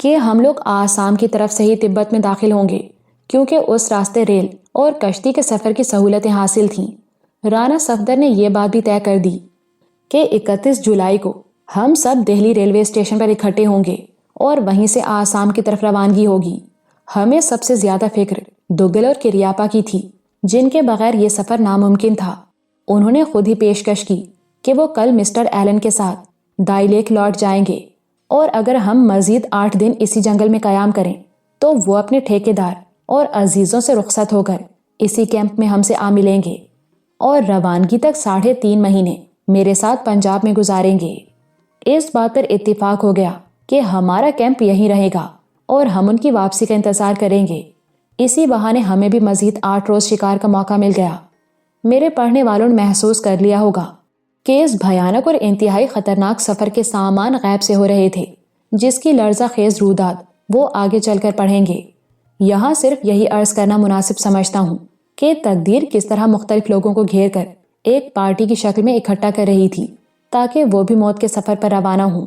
کہ ہم لوگ آسام کی طرف سے ہی تبت میں داخل ہوں گے، کیونکہ اس راستے ریل اور کشتی کے سفر کی سہولتیں حاصل تھیں۔ رانا صفدر نے یہ بات بھی طے کر دی کہ 31 جولائی کو ہم سب دہلی ریلوے اسٹیشن پر اکٹھے ہوں گے اور وہیں سے آسام کی طرف روانگی ہوگی۔ ہمیں سب سے زیادہ فکر دگل اور کریاپا کی تھی، جن کے بغیر یہ سفر ناممکن تھا۔ انہوں نے خود ہی پیشکش کی کہ وہ کل مسٹر ایلن کے ساتھ دائی لیک لوٹ جائیں گے، اور اگر ہم مزید 8 دن اسی جنگل میں قیام کریں تو وہ اپنے ٹھیکیدار اور عزیزوں سے رخصت ہو کر اسی کیمپ میں ہم سے آ ملیں گے، اور روانگی تک 3.5 مہینے میرے ساتھ پنجاب میں گزاریں گے۔ اس بات پر اتفاق ہو گیا کہ ہمارا کیمپ یہیں رہے گا اور ہم ان کی واپسی کا انتظار کریں گے۔ اسی بہانے ہمیں بھی مزید 8 روز شکار کا موقع مل گیا۔ میرے پڑھنے والوں نے محسوس کر لیا ہوگا کہ اس بھیانک اور انتہائی خطرناک سفر کے سامان غیب سے ہو رہے تھے، جس کی لرزہ خیز روداد وہ آگے چل کر پڑھیں گے۔ یہاں صرف یہی عرض کرنا مناسب سمجھتا ہوں کہ تقدیر کس طرح مختلف لوگوں کو گھیر کر ایک پارٹی کی شکل میں اکٹھا کر رہی تھی تاکہ وہ بھی موت کے سفر پر روانہ ہوں۔